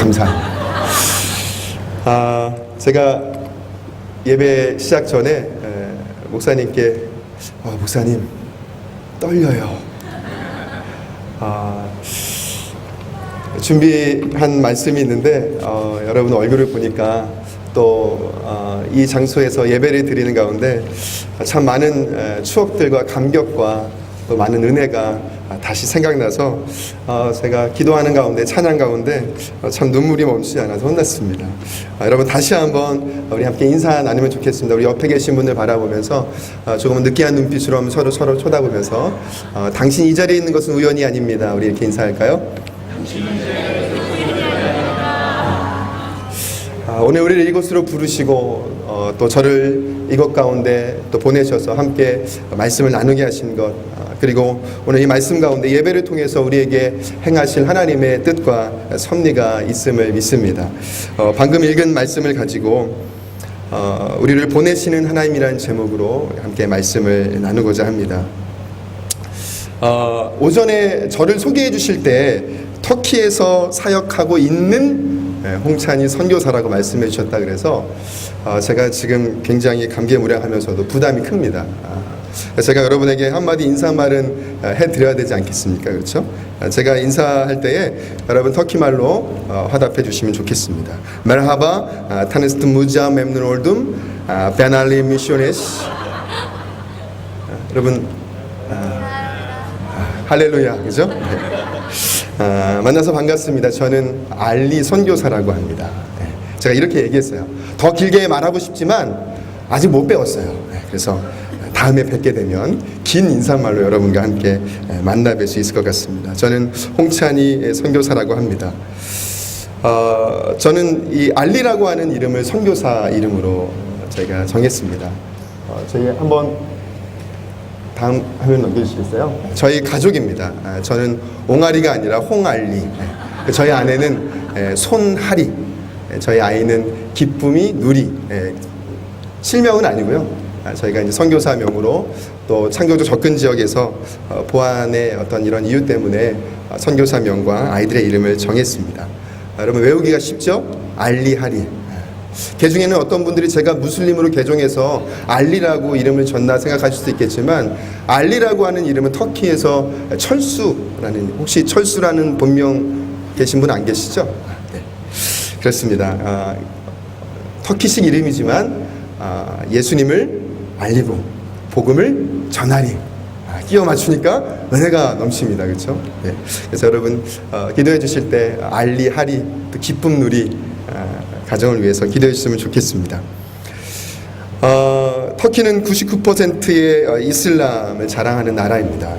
감사합니다. 제가 예배 시작 전에 목사님께 목사님 떨려요. 준비한 말씀이 있는데 여러분 얼굴을 보니까 또 이 장소에서 예배를 드리는 가운데 참 많은 추억들과 감격과 또 많은 은혜가 다시 생각나서 제가 기도하는 가운데 찬양 가운데 참 눈물이 멈추지 않아서 혼났습니다. 여러분 다시 한번 우리 함께 인사 나누면 좋겠습니다. 우리 옆에 계신 분들 바라보면서 조금은 느끼한 눈빛으로 한번 서로 쳐다보면서 당신 이 자리에 있는 것은 우연이 아닙니다. 우리 이렇게 인사할까요? 오늘 우리를 이곳으로 부르시고 또 저를 이곳 가운데 또 보내셔서 함께 말씀을 나누게 하신 것, 그리고 오늘 이 말씀 가운데 예배를 통해서 우리에게 행하실 하나님의 뜻과 섭리가 있음을 믿습니다. 방금 읽은 말씀을 가지고 우리를 보내시는 하나님이라는 제목으로 함께 말씀을 나누고자 합니다. 오전에 저를 소개해 주실 때 터키에서 사역하고 있는 홍찬희 선교사라고 말씀해 주셨다 그래서 제가 지금 굉장히 감개무량하면서도 부담이 큽니다. 제가 여러분에게 한마디 인사말은 해드려야 되지 않겠습니까? 그렇죠? 제가 인사할 때에 여러분 터키말로 화답해 주시면 좋겠습니다. 메르하바 타네스트 무자 멤눈 올둠 베날리 미쇼네시. 여러분 할렐루야, 그죠? 만나서 반갑습니다. 저는 알리 선교사라고 합니다. 제가 이렇게 얘기했어요. 더 길게 말하고 싶지만 아직 못 배웠어요. 그래서 다음에 뵙게 되면 긴 인사말로 여러분과 함께 만나 뵐 수 있을 것 같습니다. 저는 홍찬희 선교사라고 합니다. 저는 이 알리라고 하는 이름을 선교사 이름으로 제가 정했습니다. 저희 한번 다음 화면 넘겨주시겠어요? 저희 가족입니다. 저는 옹알이가 아니라 홍알리. 저희 아내는 손하리. 저희 아이는 기쁨이 누리. 실명은 아니고요. 저희가 이제 선교사명으로 또 창조주 접근 지역에서 보안의 어떤 이런 이유 때문에 선교사명과 아이들의 이름을 정했습니다. 여러분 외우기가 쉽죠? 알리하리. 개중에는 어떤 분들이 제가 무슬림으로 개종해서 알리라고 이름을 줬나 생각하실 수도 있겠지만 알리라고 하는 이름은 터키에서 철수라는, 혹시 철수라는 본명 계신 분 안 계시죠? 네. 그렇습니다. 터키식 이름이지만 예수님을 알리고 복음을 전하리. 끼워 맞추니까 은혜가 넘칩니다. 그렇죠? 네. 그래서 여러분 기도해 주실 때 알리하리, 또 기쁨 누리 가정을 위해서 기도해 주시면 좋겠습니다. 터키는 99%의 이슬람을 자랑하는 나라입니다.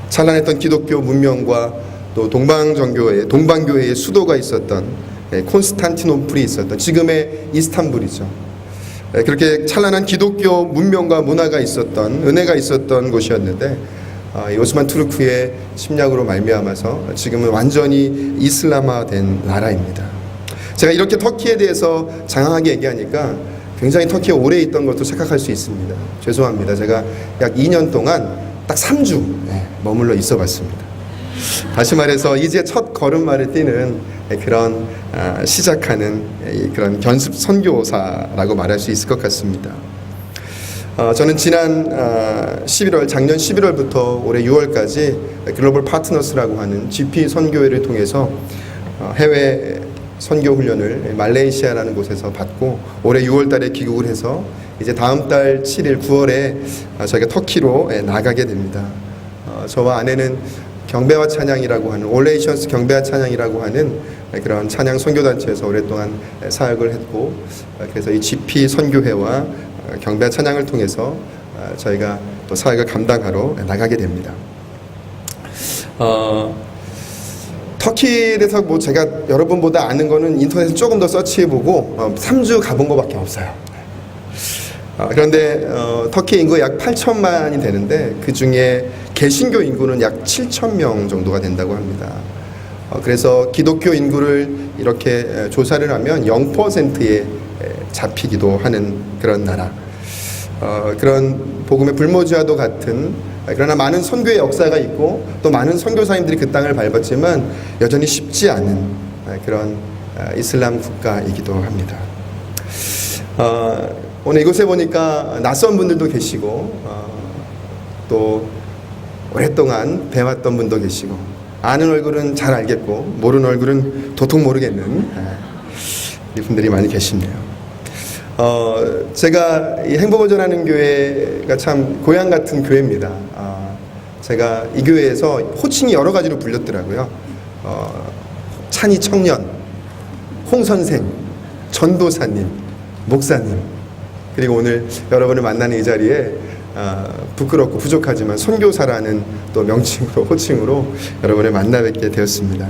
찬란했던 기독교 문명과 또 동방교회의 수도가 있었던 콘스탄티노플이 있었던 지금의 이스탄불이죠. 그렇게 찬란한 기독교 문명과 문화가 있었던, 은혜가 있었던 곳이었는데 이 오스만 투르크의 침략으로 말미암아서 지금은 완전히 이슬람화된 나라입니다. 제가 이렇게 터키에 대해서 장황하게 얘기하니까 굉장히 터키에 오래 있던 것도 착각할 수 있습니다. 죄송합니다. 제가 약 2년 동안 딱 3주 머물러 있어 봤습니다. 다시 말해서 이제 첫 걸음마를 뛰는 그런 시작하는 그런 견습 선교사라고 말할 수 있을 것 같습니다. 저는 지난 작년 11월부터 올해 6월까지 글로벌 파트너스라고 하는 GP 선교회를 통해서 해외 선교 훈련을 말레이시아라는 곳에서 받고 올해 6월 달에 귀국을 해서 이제 다음 달 7일 9월에 저희가 터키로 나가게 됩니다. 저와 아내는 경배와 찬양이라고 하는 올레이션스 경배와 찬양이라고 하는 그런 찬양 선교단체에서 오랫동안 사역을 했고, 그래서 이 GP 선교회와 경배와 찬양을 통해서 저희가 또 사역을 감당하러 나가게 됩니다. 터키에 대해서 뭐 제가 여러분보다 아는 거는 인터넷에 조금 더 서치해보고 3주 가본 거밖에 없어요. 그런데 터키 인구가 약 8천만이 되는데 그 중에 개신교 인구는 약 7천 명 정도가 된다고 합니다. 그래서 기독교 인구를 이렇게 조사를 하면 0%에 잡히기도 하는 그런 나라. 그런 복음의 불모지와도 같은, 그러나 많은 선교의 역사가 있고 또 많은 선교사님들이 그 땅을 밟았지만 여전히 쉽지 않은 그런 이슬람 국가이기도 합니다. 오늘 이곳에 보니까 낯선 분들도 계시고 또 오랫동안 뵈왔던 분도 계시고 아는 얼굴은 잘 알겠고 모르는 얼굴은 도통 모르겠는 이 분들이 많이 계시네요. 제가 이 행복을 전하는 교회가 참 고향 같은 교회입니다. 제가 이 교회에서 호칭이 여러 가지로 불렸더라고요. 찬이 청년, 홍 선생, 전도사님, 목사님, 그리고 오늘 여러분을 만나는 이 자리에 부끄럽고 부족하지만 선교사라는 또 명칭으로 호칭으로 여러분을 만나 뵙게 되었습니다.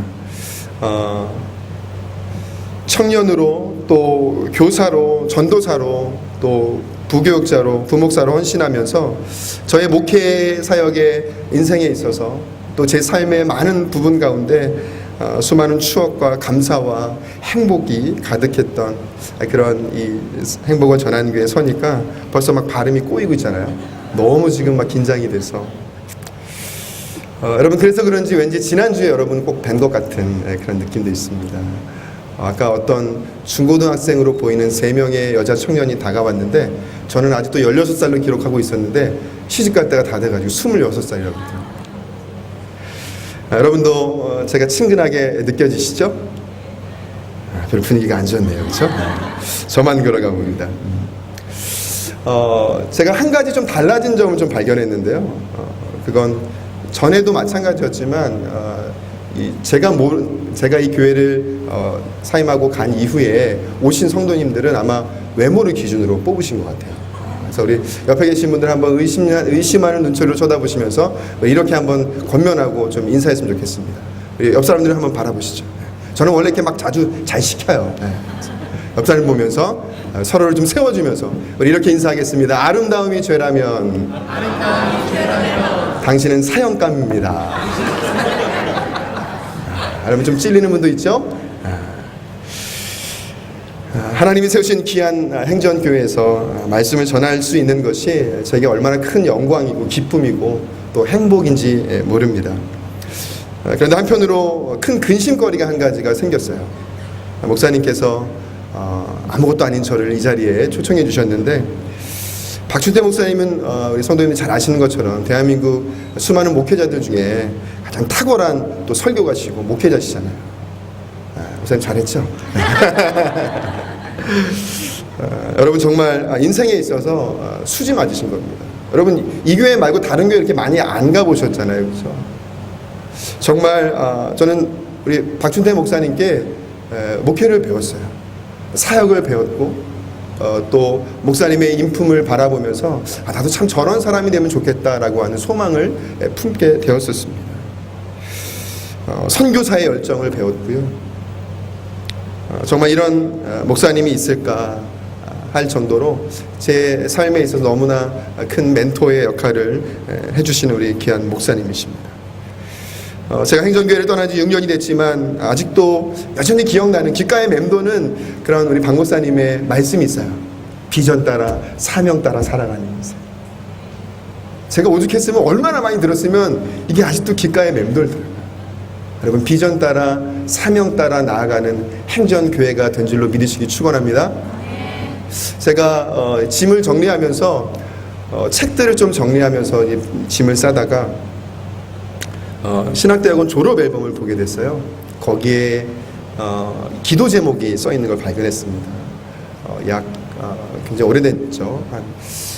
청년으로 또 교사로 전도사로 또 부교육자로 부목사로 헌신하면서 저의 목회 사역의 인생에 있어서 또 제 삶의 많은 부분 가운데 수많은 추억과 감사와 행복이 가득했던 그런 이 행복을 전하는 교회에 서니까 벌써 막 발음이 꼬이고 있잖아요. 너무 지금 막 긴장이 돼서 여러분, 그래서 그런지 왠지 지난주에 여러분 꼭 뵌 것 같은 그런 느낌도 있습니다. 아까 어떤 중고등학생으로 보이는 3명의 여자 청년이 다가왔는데 저는 아직도 16살로 기록하고 있었는데 시집갈 때가 다 돼가지고 26살이라고 그러더라고요. 여러분도 제가 친근하게 느껴지시죠? 별 분위기가 안 좋네요. 그렇죠? 저만 그런가 봅니다. 제가 한 가지 좀 달라진 점을 좀 발견했는데요. 그건 전에도 마찬가지였지만 제가 이 교회를 사임하고 간 이후에 오신 성도님들은 아마 외모를 기준으로 뽑으신 것 같아요. 그래서 우리 옆에 계신 분들 한번 의심하는 눈초리로 쳐다보시면서 이렇게 한번 권면하고 좀 인사했으면 좋겠습니다. 우리 옆 사람들을 한번 바라보시죠. 저는 원래 이렇게 막 자주 잘 시켜요. 옆 사람 보면서 서로를 좀 세워주면서 우리 이렇게 인사하겠습니다. 아름다움이 죄라면 당신은 사형감입니다. 여러분 좀 찔리는 분도 있죠? 하나님이 세우신 귀한 행전교회에서 말씀을 전할 수 있는 것이 저에게 얼마나 큰 영광이고 기쁨이고 또 행복인지 모릅니다. 그런데 한편으로 큰 근심거리가 한 가지가 생겼어요. 목사님께서 아무것도 아닌 저를 이 자리에 초청해 주셨는데, 박춘태 목사님은 우리 성도님들이 잘 아시는 것처럼 대한민국 수많은 목회자들 중에 가장 탁월한 또 설교가시고 목회자시잖아요. 목사님 잘했죠? 여러분 정말 인생에 있어서 수지 맞으신 겁니다. 여러분 이 교회 말고 다른 교회 이렇게 많이 안 가보셨잖아요. 그렇죠? 정말 저는 우리 박춘태 목사님께 목회를 배웠어요. 사역을 배웠고 또 목사님의 인품을 바라보면서 나도 참 저런 사람이 되면 좋겠다라고 하는 소망을 품게 되었었습니다. 선교사의 열정을 배웠고요. 정말 이런 목사님이 있을까 할 정도로 제 삶에 있어서 너무나 큰 멘토의 역할을 해주시는 우리 귀한 목사님이십니다. 제가 행정교회를 떠난 지 6년이 됐지만 아직도 여전히 기억나는 귓가에 맴도는 그런 우리 박 목사님의 말씀이 있어요. 비전 따라 사명 따라 살아가는 인생. 제가 오죽했으면 얼마나 많이 들었으면 이게 아직도 귓가에 맴돌더라고요. 여러분 비전 따라 사명 따라 나아가는 행전교회가 된 줄로 믿으시기 축원합니다. 제가 짐을 정리하면서 책들을 좀 정리하면서 짐을 싸다가 신학대학원 졸업 앨범을 보게 됐어요. 거기에 기도 제목이 써 있는 걸 발견했습니다. 약 굉장히 오래됐죠. 한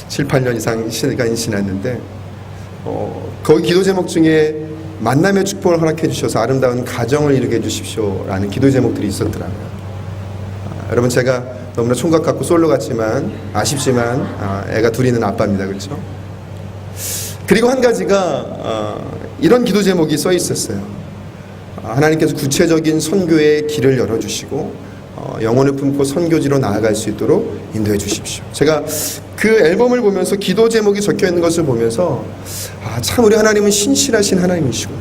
7, 8년 이상 시간이 지났는데 거기 기도 제목 중에 만남의 축복을 허락해 주셔서 아름다운 가정을 이루게 해 주십시오 라는 기도 제목들이 있었더라고요. 여러분 제가 너무나 총각 같고 솔로 같지만 아쉽지만 애가 둘이 있는 아빠입니다. 그렇죠? 그리고 한 가지가 이런 기도 제목이 써 있었어요. 하나님께서 구체적인 선교의 길을 열어주시고 영혼을 품고 선교지로 나아갈 수 있도록 인도해 주십시오. 제가 그 앨범을 보면서 기도 제목이 적혀 있는 것을 보면서 참 우리 하나님은 신실하신 하나님이시구나.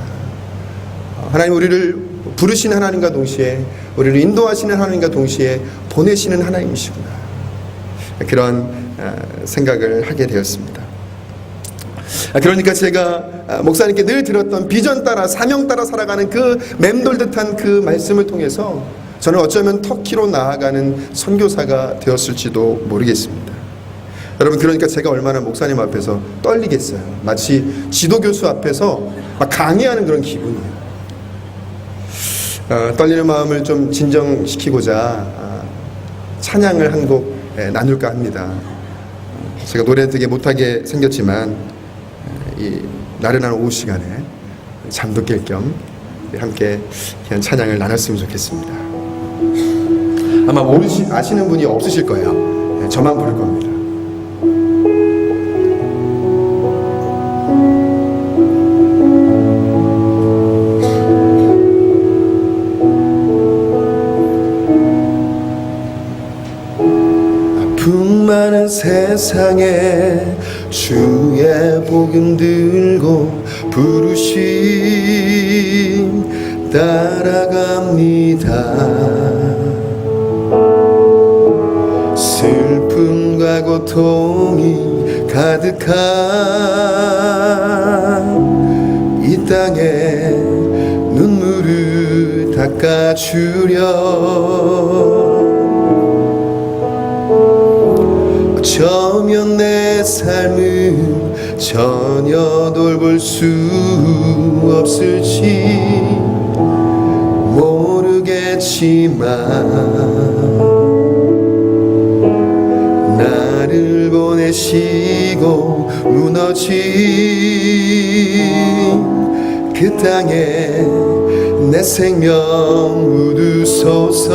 하나님 우리를 부르시는 하나님과 동시에 우리를 인도하시는 하나님과 동시에 보내시는 하나님이시구나. 그런 생각을 하게 되었습니다. 그러니까 제가 목사님께 늘 들었던 비전 따라 사명 따라 살아가는 그 맴돌 듯한 그 말씀을 통해서 저는 어쩌면 터키로 나아가는 선교사가 되었을지도 모르겠습니다. 여러분, 그러니까 제가 얼마나 목사님 앞에서 떨리겠어요. 마치 지도교수 앞에서 막 강의하는 그런 기분이에요. 떨리는 마음을 좀 진정시키고자 찬양을 한 곡 나눌까 합니다. 제가 노래는 되게 못하게 생겼지만 이 나른한 오후 시간에 잠도 깰 겸 함께 그냥 찬양을 나눴으면 좋겠습니다. 아마 아시는 분이 없으실 거예요. 저만 부를 겁니다. 많은 세상에 주의 복음 들고 부르심 따라갑니다. 슬픔과 고통이 가득한 이 땅에 눈물을 닦아주려 어쩌면 내 삶은 전혀 돌볼 수 없을지 모르겠지만 나를 보내시고 무너진 그 땅에 내 생명 묻으소서.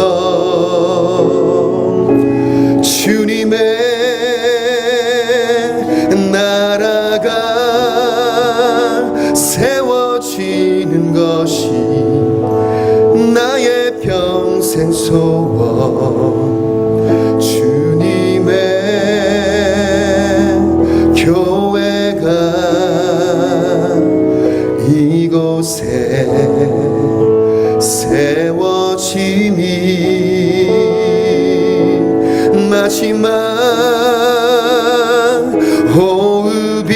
주님의 나라가 세워지는 것이 나의 평생 소원. 주님의 교회가 이곳에 세워짐이 마지막 호흡이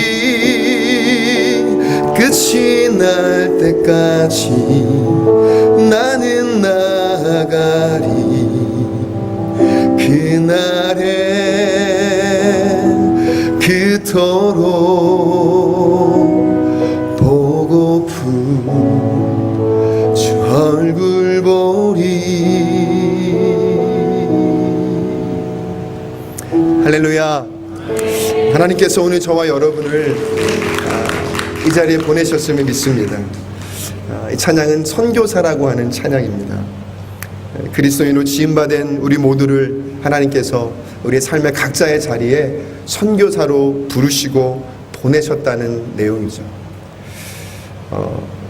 끝이 날 때까지 나는 나아가리. 그날에 그토록 보고픈 주 얼굴 보리. 할렐루야. 하나님께서 오늘 저와 여러분을 이 자리에 보내셨음을 믿습니다. 이 찬양은 선교사라고 하는 찬양입니다. 그리스도인으로 지음받은 우리 모두를 하나님께서 우리의 삶의 각자의 자리에 선교사로 부르시고 보내셨다는 내용이죠.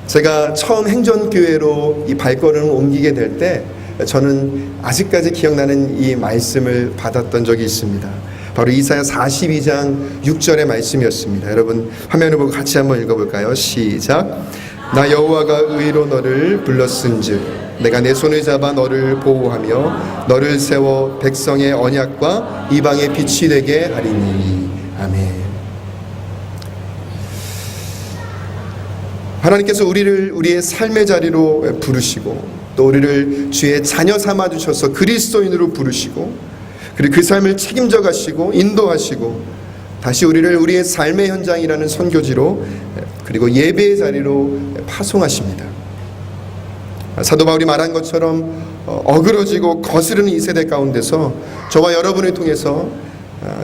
제가 처음 행전교회로 이 발걸음을 옮기게 될 때 저는 아직까지 기억나는 이 말씀을 받았던 적이 있습니다. 바로 이사야 42장 6절의 말씀이었습니다. 여러분 화면을 보고 같이 한번 읽어볼까요? 시작. 나 여호와가 의로 너를 불렀은즉 내가 내 손을 잡아 너를 보호하며 너를 세워 백성의 언약과 이방의 빛이 되게 하리니. 아멘. 하나님께서 우리를 우리의 삶의 자리로 부르시고 또 우리를 주의 자녀 삼아 주셔서 그리스도인으로 부르시고 그리고 그 삶을 책임져 가시고 인도하시고 다시 우리를 우리의 삶의 현장이라는 선교지로 그리고 예배의 자리로 파송하십니다. 사도 바울이 말한 것처럼 어그러지고 거스르는 이 세대 가운데서 저와 여러분을 통해서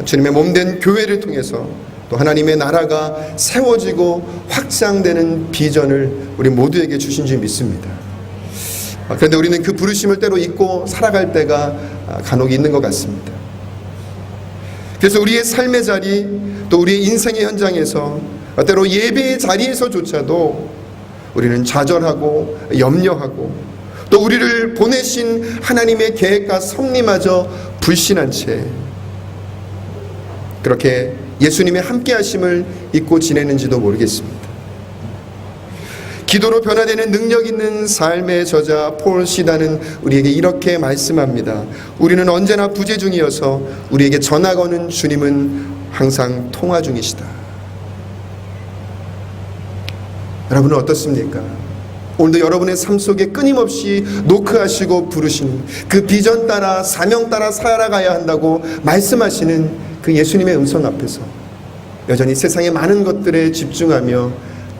주님의 몸된 교회를 통해서 또 하나님의 나라가 세워지고 확장되는 비전을 우리 모두에게 주신 줄 믿습니다. 그런데 우리는 그 부르심을 때로 잊고 살아갈 때가 간혹 있는 것 같습니다. 그래서 우리의 삶의 자리 또 우리의 인생의 현장에서 때로 예배의 자리에서조차도 우리는 좌절하고 염려하고 또 우리를 보내신 하나님의 계획과 섭리마저 불신한 채 그렇게 예수님의 함께하심을 잊고 지내는지도 모르겠습니다. 기도로 변화되는 능력 있는 삶의 저자 폴 시다는 우리에게 이렇게 말씀합니다. 우리는 언제나 부재 중이어서 우리에게 전화 거는 주님은 항상 통화 중이시다. 여러분은 어떻습니까? 오늘도 여러분의 삶 속에 끊임없이 노크하시고 부르시는 그 비전 따라 사명 따라 살아가야 한다고 말씀하시는 그 예수님의 음성 앞에서 여전히 세상의 많은 것들에 집중하며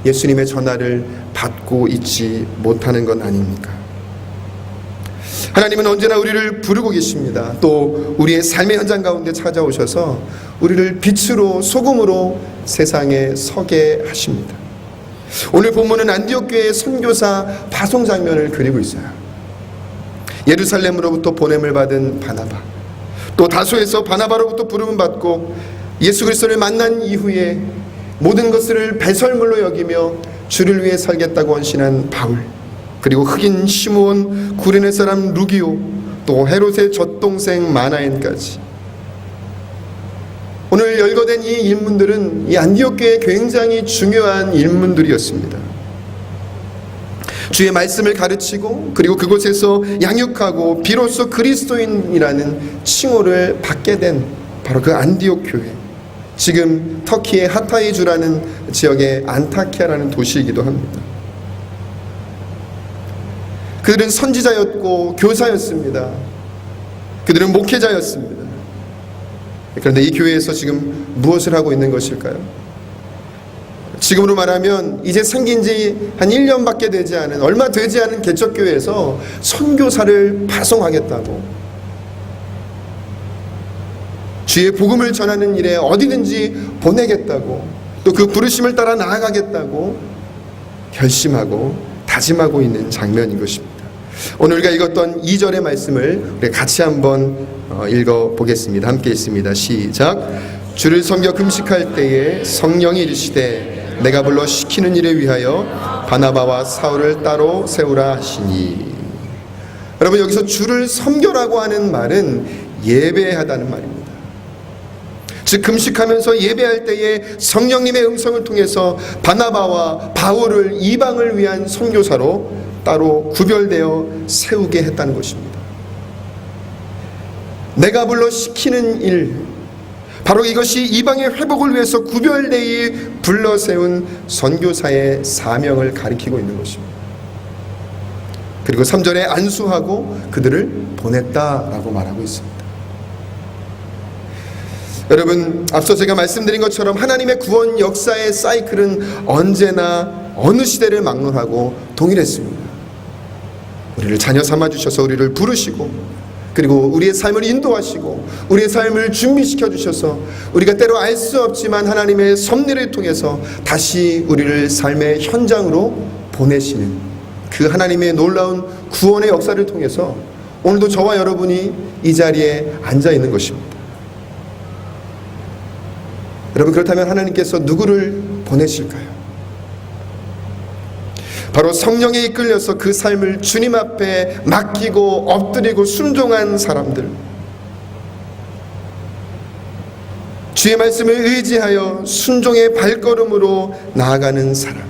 예수님의 전화를 받고 있지 못하는 건 아닙니까? 하나님은 언제나 우리를 부르고 계십니다. 또 우리의 삶의 현장 가운데 찾아오셔서 우리를 빛으로 소금으로 세상에 서게 하십니다. 오늘 본문은 안디옥 교회의 선교사 파송 장면을 그리고 있어요. 예루살렘으로부터 보냄을 받은 바나바, 또 다소에서 바나바로부터 부름을 받고 예수 그리스도를 만난 이후에 모든 것을 배설물로 여기며 주를 위해 살겠다고 헌신한 바울, 그리고 흑인 시므온, 구레네 사람 루기오, 또 헤롯의 젖동생 마나엔까지 오늘 열거된 이 인물들은 이 안디옥 교회의 굉장히 중요한 인물들이었습니다. 주의 말씀을 가르치고 그리고 그곳에서 양육하고 비로소 그리스도인이라는 칭호를 받게 된 바로 그 안디옥 교회, 지금 터키의 하타이주라는 지역의 안타키아라는 도시이기도 합니다. 그들은 선지자였고 교사였습니다. 그들은 목회자였습니다. 그런데 이 교회에서 지금 무엇을 하고 있는 것일까요? 지금으로 말하면 이제 생긴 지 한 1년밖에 되지 않은, 얼마 되지 않은 개척교회에서 선교사를 파송하겠다고, 주의 복음을 전하는 일에 어디든지 보내겠다고, 또 그 부르심을 따라 나아가겠다고 결심하고 다짐하고 있는 장면인 것입니다. 오늘 우리가 읽었던 2절의 말씀을 우리 같이 한번 읽어보겠습니다. 함께 읽습니다. 시작. 주를 섬겨 금식할 때에 성령이 이르시되 내가 불러 시키는 일에 위하여 바나바와 사울을 따로 세우라 하시니. 여러분, 여기서 주를 섬겨라고 하는 말은 예배하다는 말입니다. 즉 금식하면서 예배할 때에 성령님의 음성을 통해서 바나바와 바울을 이방을 위한 선교사로 따로 구별되어 세우게 했다는 것입니다. 내가 불러 시키는 일, 바로 이것이 이방의 회복을 위해서 구별되이 불러 세운 선교사의 사명을 가리키고 있는 것입니다. 그리고 3절에 안수하고 그들을 보냈다라고 말하고 있습니다. 여러분, 앞서 제가 말씀드린 것처럼 하나님의 구원 역사의 사이클은 언제나 어느 시대를 막론하고 동일했습니다. 우리를 자녀 삼아주셔서 우리를 부르시고, 그리고 우리의 삶을 인도하시고 우리의 삶을 준비시켜 주셔서 우리가 때로 알 수 없지만 하나님의 섭리를 통해서 다시 우리를 삶의 현장으로 보내시는 그 하나님의 놀라운 구원의 역사를 통해서 오늘도 저와 여러분이 이 자리에 앉아 있는 것입니다. 여러분, 그렇다면 하나님께서 누구를 보내실까요? 바로 성령에 이끌려서 그 삶을 주님 앞에 맡기고 엎드리고 순종한 사람들, 주의 말씀을 의지하여 순종의 발걸음으로 나아가는 사람.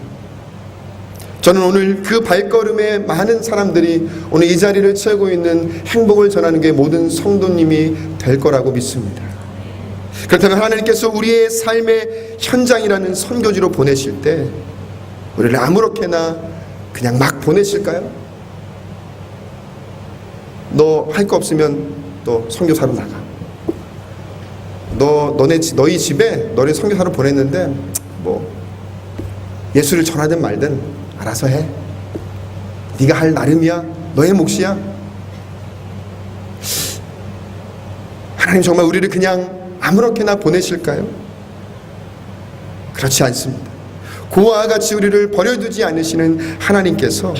저는 오늘 그 발걸음에 많은 사람들이 오늘 이 자리를 채우고 있는 행복을 전하는 게 모든 성도님이 될 거라고 믿습니다. 그렇다면 하나님께서 우리의 삶의 현장이라는 선교지로 보내실 때 우리를 아무렇게나 그냥 막 보내실까요? 너 할 거 없으면 너 선교사로 나가. 너희 집에 너를 선교사로 보냈는데 뭐 예수를 전하든 말든 알아서 해. 네가 할 나름이야. 너의 몫이야. 하나님 정말 우리를 그냥 아무렇게나 보내실까요? 그렇지 않습니다. 고와 같이 우리를 버려두지 않으시는 하나님께서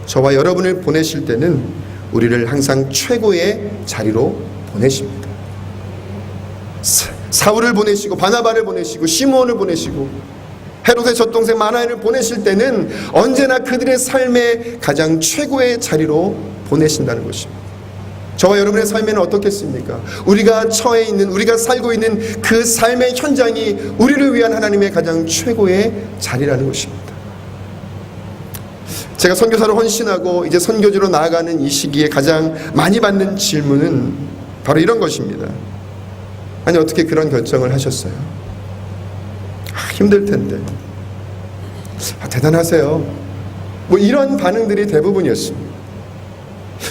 저와 여러분을 보내실 때는 우리를 항상 최고의 자리로 보내십니다. 사울을 보내시고 바나바를 보내시고 시므온을 보내시고 헤롯의 젖동생 마나엘을 보내실 때는 언제나 그들의 삶의 가장 최고의 자리로 보내신다는 것입니다. 저와 여러분의 삶에는 어떻겠습니까? 우리가 처해 있는, 우리가 살고 있는 그 삶의 현장이 우리를 위한 하나님의 가장 최고의 자리라는 것입니다. 제가 선교사로 헌신하고 이제 선교지로 나아가는 이 시기에 가장 많이 받는 질문은 바로 이런 것입니다. 아니, 어떻게 그런 결정을 하셨어요? 힘들 텐데. 대단하세요. 뭐 이런 반응들이 대부분이었습니다.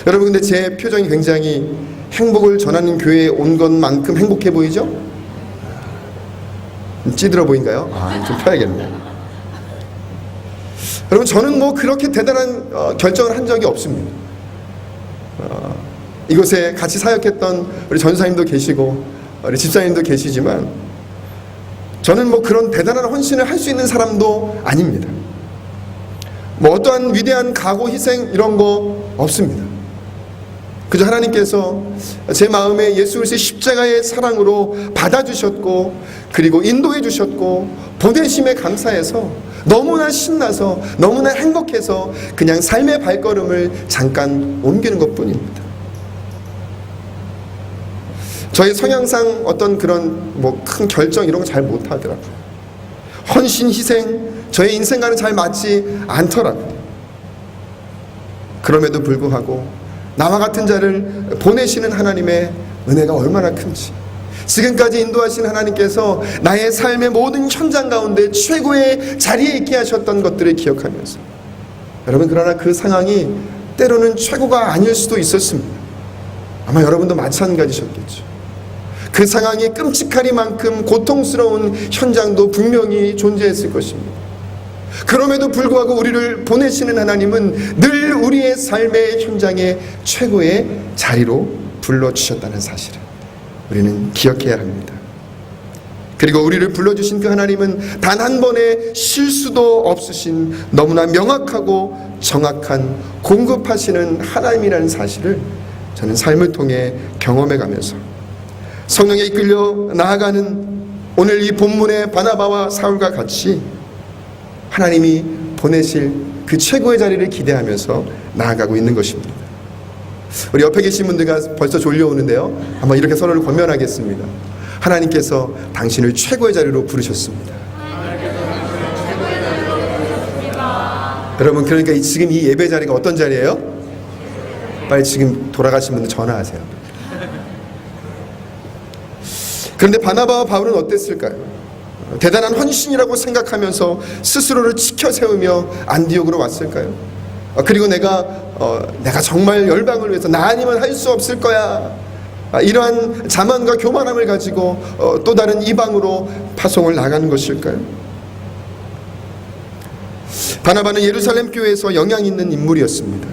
여러분, 근데 제 표정이 굉장히 행복을 전하는 교회에 온 것만큼 행복해 보이죠? 찌들어 보인가요? 좀 펴야겠네요. 여러분, 저는 뭐 그렇게 대단한 결정을 한 적이 없습니다. 이곳에 같이 사역했던 우리 전사님도 계시고 우리 집사님도 계시지만 저는 뭐 그런 대단한 헌신을 할 수 있는 사람도 아닙니다. 뭐 어떠한 위대한 각오, 희생 이런 거 없습니다. 그저 하나님께서 제 마음에 예수 그리스도의 십자가의 사랑으로 받아주셨고, 그리고 인도해 주셨고, 보내심에 감사해서 너무나 신나서 너무나 행복해서 그냥 삶의 발걸음을 잠깐 옮기는 것뿐입니다. 저희 성향상 어떤 그런 뭐 큰 결정 이런 거 잘 못하더라고요. 헌신, 희생, 저의 인생과는 잘 맞지 않더라고요. 그럼에도 불구하고 나와 같은 자를 보내시는 하나님의 은혜가 얼마나 큰지, 지금까지 인도하신 하나님께서 나의 삶의 모든 현장 가운데 최고의 자리에 있게 하셨던 것들을 기억하면서, 여러분, 그러나 그 상황이 때로는 최고가 아닐 수도 있었습니다. 아마 여러분도 마찬가지셨겠죠. 그 상황이 끔찍하리만큼 고통스러운 현장도 분명히 존재했을 것입니다. 그럼에도 불구하고 우리를 보내시는 하나님은 늘 우리의 삶의 현장에 최고의 자리로 불러주셨다는 사실을 우리는 기억해야 합니다. 그리고 우리를 불러주신 그 하나님은 단 한 번의 실수도 없으신 너무나 명확하고 정확한 공급하시는 하나님이라는 사실을 저는 삶을 통해 경험해가면서 성령에 이끌려 나아가는 오늘 이 본문의 바나바와 사울과 같이 하나님이 보내실 그 최고의 자리를 기대하면서 나아가고 있는 것입니다. 우리 옆에 계신 분들과 벌써 졸려오는데요, 한번 이렇게 서로를 권면하겠습니다. 하나님께서 당신을 최고의 자리로 부르셨습니다. 여러분, 그러니까 지금 이 예배 자리가 어떤 자리예요? 빨리 지금 돌아가신 분들 전화하세요. 그런데 바나바와 바울은 어땠을까요? 대단한 헌신이라고 생각하면서 스스로를 지켜 세우며 안디옥으로 왔을까요? 그리고 내가 정말 열방을 위해서 나 아니면 할 수 없을 거야, 이러한 자만과 교만함을 가지고 또 다른 이방으로 파송을 나가는 것일까요? 바나바는 예루살렘 교회에서 영향 있는 인물이었습니다.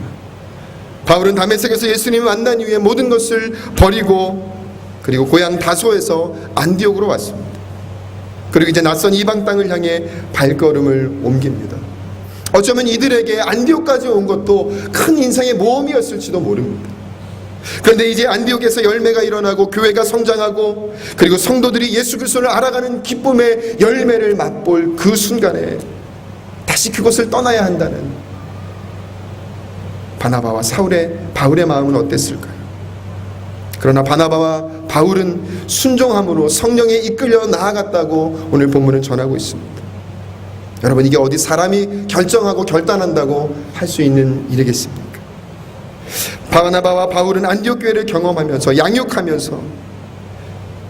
바울은 다메섹에서 예수님을 만난 이후에 모든 것을 버리고 그리고 고향 다소에서 안디옥으로 왔습니다. 그리고 이제 낯선 이방 땅을 향해 발걸음을 옮깁니다. 어쩌면 이들에게 안디옥까지 온 것도 큰 인생의 모험이었을지도 모릅니다. 그런데 이제 안디옥에서 열매가 일어나고 교회가 성장하고 그리고 성도들이 예수 그리스도를 알아가는 기쁨의 열매를 맛볼 그 순간에 다시 그곳을 떠나야 한다는 바나바와 바울의 마음은 어땠을까요? 그러나 바나바와 바울은 순종함으로 성령에 이끌려 나아갔다고 오늘 본문은 전하고 있습니다. 여러분, 이게 어디 사람이 결정하고 결단한다고 할 수 있는 일이겠습니까? 바나바와 바울은 안디옥 교회를 경험하면서 양육하면서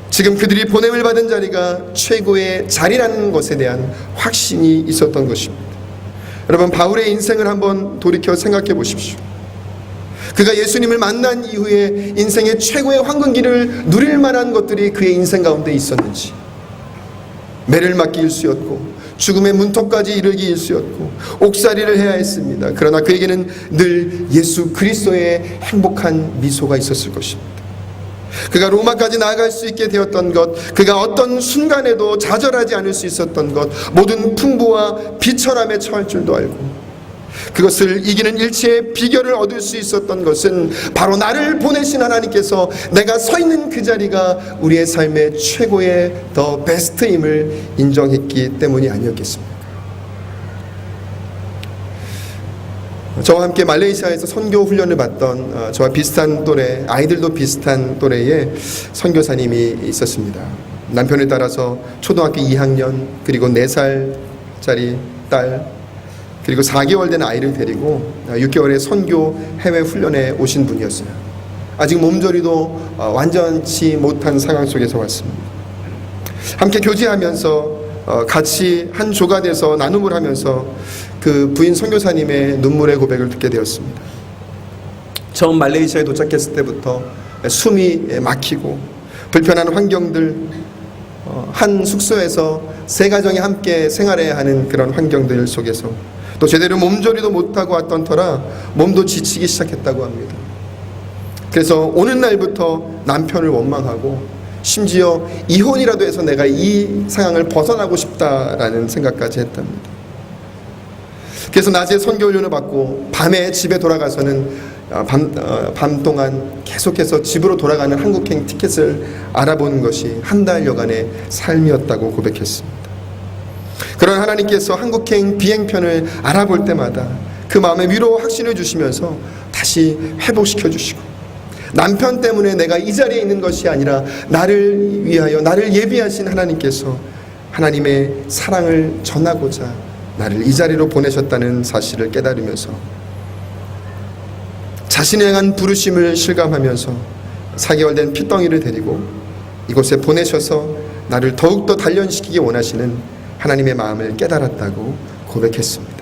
지금 그들이 보냄을 받은 자리가 최고의 자리라는 것에 대한 확신이 있었던 것입니다. 여러분, 바울의 인생을 한번 돌이켜 생각해 보십시오. 그가 예수님을 만난 이후에 인생의 최고의 황금기를 누릴 만한 것들이 그의 인생 가운데 있었는지, 매를 맞기 일쑤였고 죽음의 문턱까지 이르기 일쑤였고 옥살이를 해야 했습니다. 그러나 그에게는 늘 예수 그리스도의 행복한 미소가 있었을 것입니다. 그가 로마까지 나아갈 수 있게 되었던 것, 그가 어떤 순간에도 좌절하지 않을 수 있었던 것, 모든 풍부와 비천함에 처할 줄도 알고 그것을 이기는 일체의 비결을 얻을 수 있었던 것은 바로 나를 보내신 하나님께서 내가 서 있는 그 자리가 우리의 삶의 최고의 더 베스트임을 인정했기 때문이 아니었겠습니까? 저와 함께 말레이시아에서 선교 훈련을 받던 저와 비슷한 또래, 아이들도 비슷한 또래의 선교사님이 있었습니다. 남편을 따라서 초등학교 2학년 그리고 4살짜리 딸 그리고 4개월 된 아이를 데리고 6개월의 선교 해외 훈련에 오신 분이었어요. 아직 몸조리도 완전치 못한 상황 속에서 왔습니다. 함께 교제하면서 같이 한 조가 돼서 나눔을 하면서 그 부인 선교사님의 눈물의 고백을 듣게 되었습니다. 처음 말레이시아에 도착했을 때부터 숨이 막히고 불편한 환경들, 한 숙소에서 세 가정이 함께 생활해야 하는 그런 환경들 속에서 또 제대로 몸조리도 못하고 왔던 터라 몸도 지치기 시작했다고 합니다. 그래서 오는 날부터 남편을 원망하고 심지어 이혼이라도 해서 내가 이 상황을 벗어나고 싶다라는 생각까지 했답니다. 그래서 낮에 선교 훈련을 받고 밤에 집에 돌아가서는 밤 동안 계속해서 집으로 돌아가는 한국행 티켓을 알아보는 것이 한 달여간의 삶이었다고 고백했습니다. 그런 하나님께서 한국행 비행편을 알아볼 때마다 그 마음에 위로 확신을 주시면서 다시 회복시켜 주시고, 남편 때문에 내가 이 자리에 있는 것이 아니라 나를 위하여 나를 예비하신 하나님께서 하나님의 사랑을 전하고자 나를 이 자리로 보내셨다는 사실을 깨달으면서 자신을 향한 부르심을 실감하면서 4개월 된 핏덩이를 데리고 이곳에 보내셔서 나를 더욱더 단련시키기 원하시는 하나님의 마음을 깨달았다고 고백했습니다.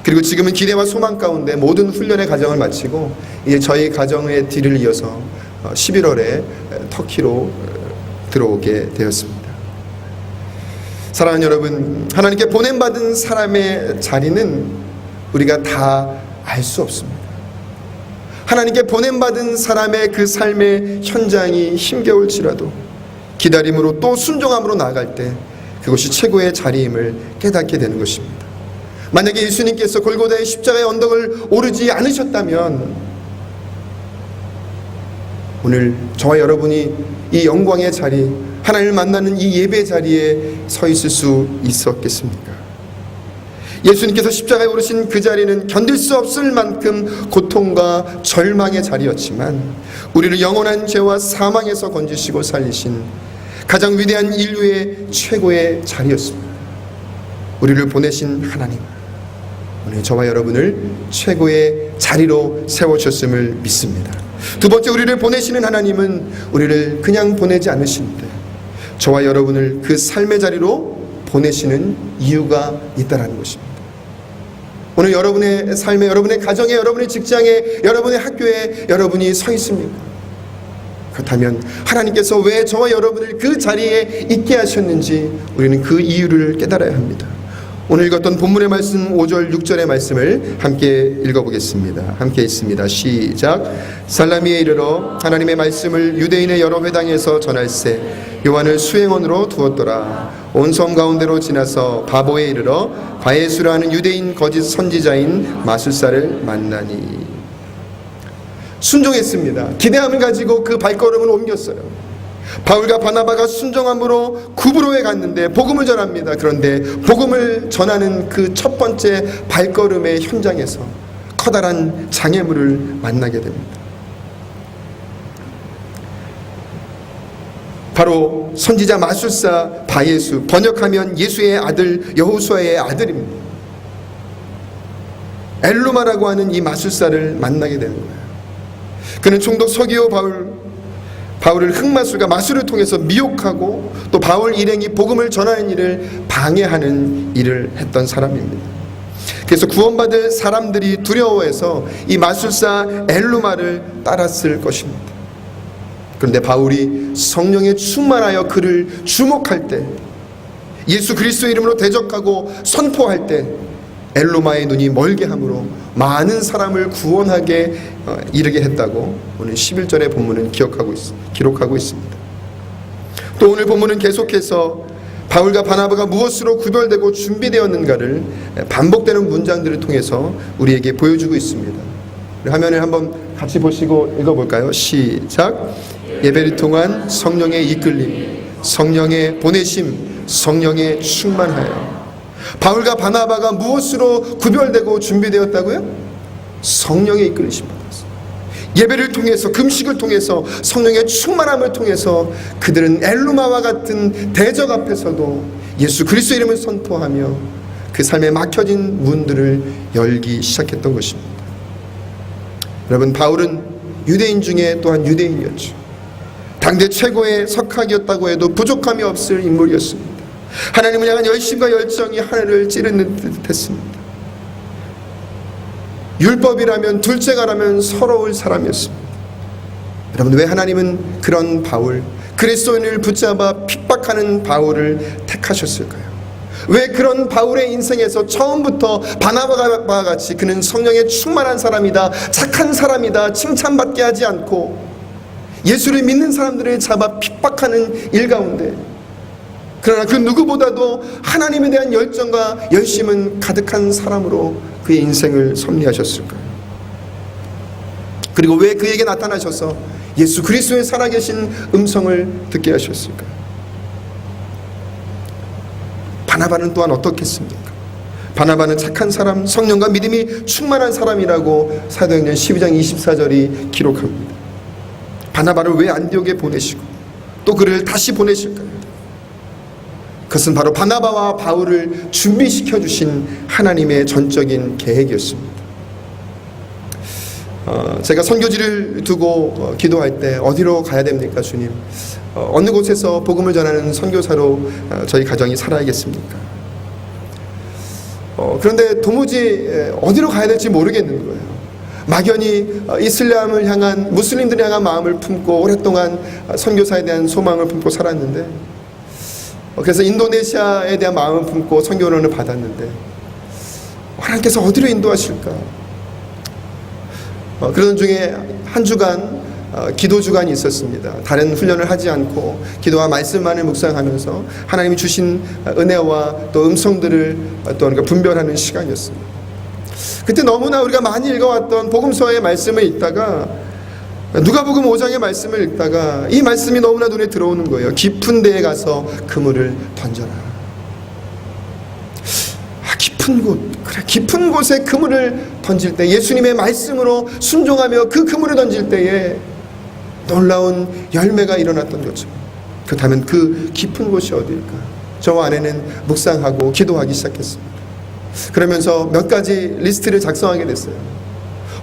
그리고 지금은 기대와 소망 가운데 모든 훈련의 과정을 마치고 이제 저희 가정의 뒤를 이어서 11월에 터키로 들어오게 되었습니다. 사랑하는 여러분, 하나님께 보냄받은 사람의 자리는 우리가 다 알 수 없습니다. 하나님께 보냄받은 사람의 그 삶의 현장이 힘겨울지라도 기다림으로 또 순종함으로 나아갈 때 그것이 최고의 자리임을 깨닫게 되는 것입니다. 만약에 예수님께서 골고다의 십자가의 언덕을 오르지 않으셨다면 오늘 저와 여러분이 이 영광의 자리, 하나님을 만나는 이 예배 자리에 서 있을 수 있었겠습니까? 예수님께서 십자가에 오르신 그 자리는 견딜 수 없을 만큼 고통과 절망의 자리였지만 우리를 영원한 죄와 사망에서 건지시고 살리신 가장 위대한 인류의 최고의 자리였습니다. 우리를 보내신 하나님, 오늘 저와 여러분을 최고의 자리로 세워주셨음을 믿습니다. 두 번째, 우리를 보내시는 하나님은 우리를 그냥 보내지 않으시는데 저와 여러분을 그 삶의 자리로 보내시는 이유가 있다는 것입니다. 오늘 여러분의 삶에, 여러분의 가정에, 여러분의 직장에, 여러분의 학교에 여러분이 서 있습니까? 그렇다면 하나님께서 왜 저와 여러분을 그 자리에 있게 하셨는지 우리는 그 이유를 깨달아야 합니다. 오늘 읽었던 본문의 말씀 5절 6절의 말씀을 함께 읽어보겠습니다. 함께 있습니다. 시작. 살라미에 이르러 하나님의 말씀을 유대인의 여러 회당에서 전할세 요한을 수행원으로 두었더라. 온 섬 가운데로 지나서 바보에 이르러 바예수라는 유대인 거짓 선지자인 마술사를 만나니. 순종했습니다. 기대함을 가지고 그 발걸음을 옮겼어요. 바울과 바나바가 순종함으로 구브로에 갔는데 복음을 전합니다. 그런데 복음을 전하는 그 첫 번째 발걸음의 현장에서 커다란 장애물을 만나게 됩니다. 바로 선지자 마술사 바예수, 번역하면 예수의 아들 여호수아의 아들입니다. 엘루마라고 하는 이 마술사를 만나게 되는 거예요. 그는 총독 서기오 바울을 흑마술과 마술을 통해서 미혹하고 또 바울 일행이 복음을 전하는 일을 방해하는 일을 했던 사람입니다. 그래서 구원받을 사람들이 두려워해서 이 마술사 엘루마를 따랐을 것입니다. 그런데 바울이 성령에 충만하여 그를 주목할 때, 예수 그리스도의 이름으로 대적하고 선포할 때 엘루마의 눈이 멀게 함으로 많은 사람을 구원하게 이르게 했다고 오늘 11절의 본문은 기록하고 있습니다. 또 오늘 본문은 계속해서 바울과 바나바가 무엇으로 구별되고 준비되었는가를 반복되는 문장들을 통해서 우리에게 보여주고 있습니다. 화면을 한번 같이 보시고 읽어볼까요? 시작. 예배를 통한 성령의 이끌림, 성령의 보내심, 성령의 충만하여. 바울과 바나바가 무엇으로 구별되고 준비되었다고요? 성령의 이끌리심 받았어요. 예배를 통해서, 금식을 통해서, 성령의 충만함을 통해서 그들은 엘루마와 같은 대적 앞에서도 예수 그리스도 이름을 선포하며 그 삶에 막혀진 문들을 열기 시작했던 것입니다. 여러분, 바울은 유대인 중에 또한 유대인이었죠. 당대 최고의 석학이었다고 해도 부족함이 없을 인물이었습니다. 하나님을 향한 열심과 열정이 하늘을 찌르는 듯 했습니다. 율법이라면 둘째가라면 서러울 사람이었습니다. 여러분, 왜 하나님은 그런 바울, 그리스도인을 붙잡아 핍박하는 바울을 택하셨을까요? 왜 그런 바울의 인생에서 처음부터 바나바와 같이 그는 성령에 충만한 사람이다, 착한 사람이다 칭찬받게 하지 않고 예수를 믿는 사람들을 잡아 핍박하는 일 가운데, 그러나 그 누구보다도 하나님에 대한 열정과 열심은 가득한 사람으로 그의 인생을 섭리하셨을까요? 그리고 왜 그에게 나타나셔서 예수 그리스도의 살아계신 음성을 듣게 하셨을까요? 바나바는 또한 어떻겠습니까? 바나바는 착한 사람, 성령과 믿음이 충만한 사람이라고 사도행전 12장 24절이 기록합니다. 바나바를 왜 안디옥에 보내시고 또 그를 다시 보내실까요? 그것은 바로 바나바와 바울을 준비시켜 주신 하나님의 전적인 계획이었습니다. 제가 선교지를 두고 기도할 때 어디로 가야 됩니까, 주님? 어느 곳에서 복음을 전하는 선교사로 저희 가정이 살아야겠습니까? 그런데 도무지 어디로 가야 될지 모르겠는 거예요. 막연히 이슬람을 향한, 무슬림들을 향한 마음을 품고 오랫동안 선교사에 대한 소망을 품고 살았는데, 그래서 인도네시아에 대한 마음을 품고 선교론을 받았는데 하나님께서 어디로 인도하실까? 그런 중에 한 주간 기도 주간이 있었습니다. 다른 훈련을 하지 않고 기도와 말씀만을 묵상하면서 하나님이 주신 은혜와 또 음성들을 또 우리가 분별하는 시간이었습니다. 그때 너무나 우리가 많이 읽어왔던 복음서의 말씀을 읽다가, 누가복음 5장의 말씀을 읽다가 이 말씀이 너무나 눈에 들어오는 거예요. 깊은 데에 가서 그물을 던져라. 깊은 곳, 그래, 깊은 곳에 그물을 던질 때, 예수님의 말씀으로 순종하며 그 그물을 던질 때에 놀라운 열매가 일어났던 것처럼, 그렇다면 그 깊은 곳이 어디일까? 저와 아내는 묵상하고 기도하기 시작했습니다. 그러면서 몇 가지 리스트를 작성하게 됐어요.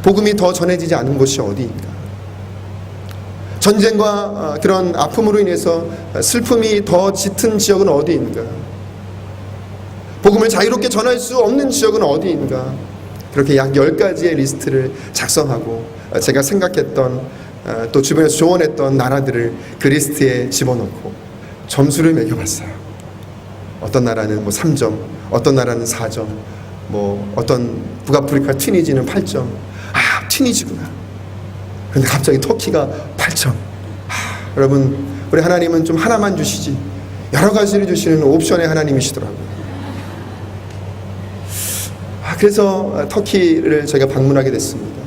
복음이 더 전해지지 않은 곳이 어디인가? 전쟁과 그런 아픔으로 인해서 슬픔이 더 짙은 지역은 어디인가? 복음을 자유롭게 전할 수 없는 지역은 어디인가? 그렇게 약 10가지의 리스트를 작성하고 제가 생각했던 또 주변에서 조언했던 나라들을 그 리스트에 집어넣고 점수를 매겨봤어요. 어떤 나라는 뭐 3점, 어떤 나라는 4점, 뭐 어떤 북아프리카 튀니지는 8점. 아, 튀니지구나. 근데 갑자기 터키가 8점. 여러분, 우리 하나님은 좀 하나만 주시지 여러 가지를 주시는 옵션의 하나님이시더라고요. 그래서 터키를 제가 방문하게 됐습니다.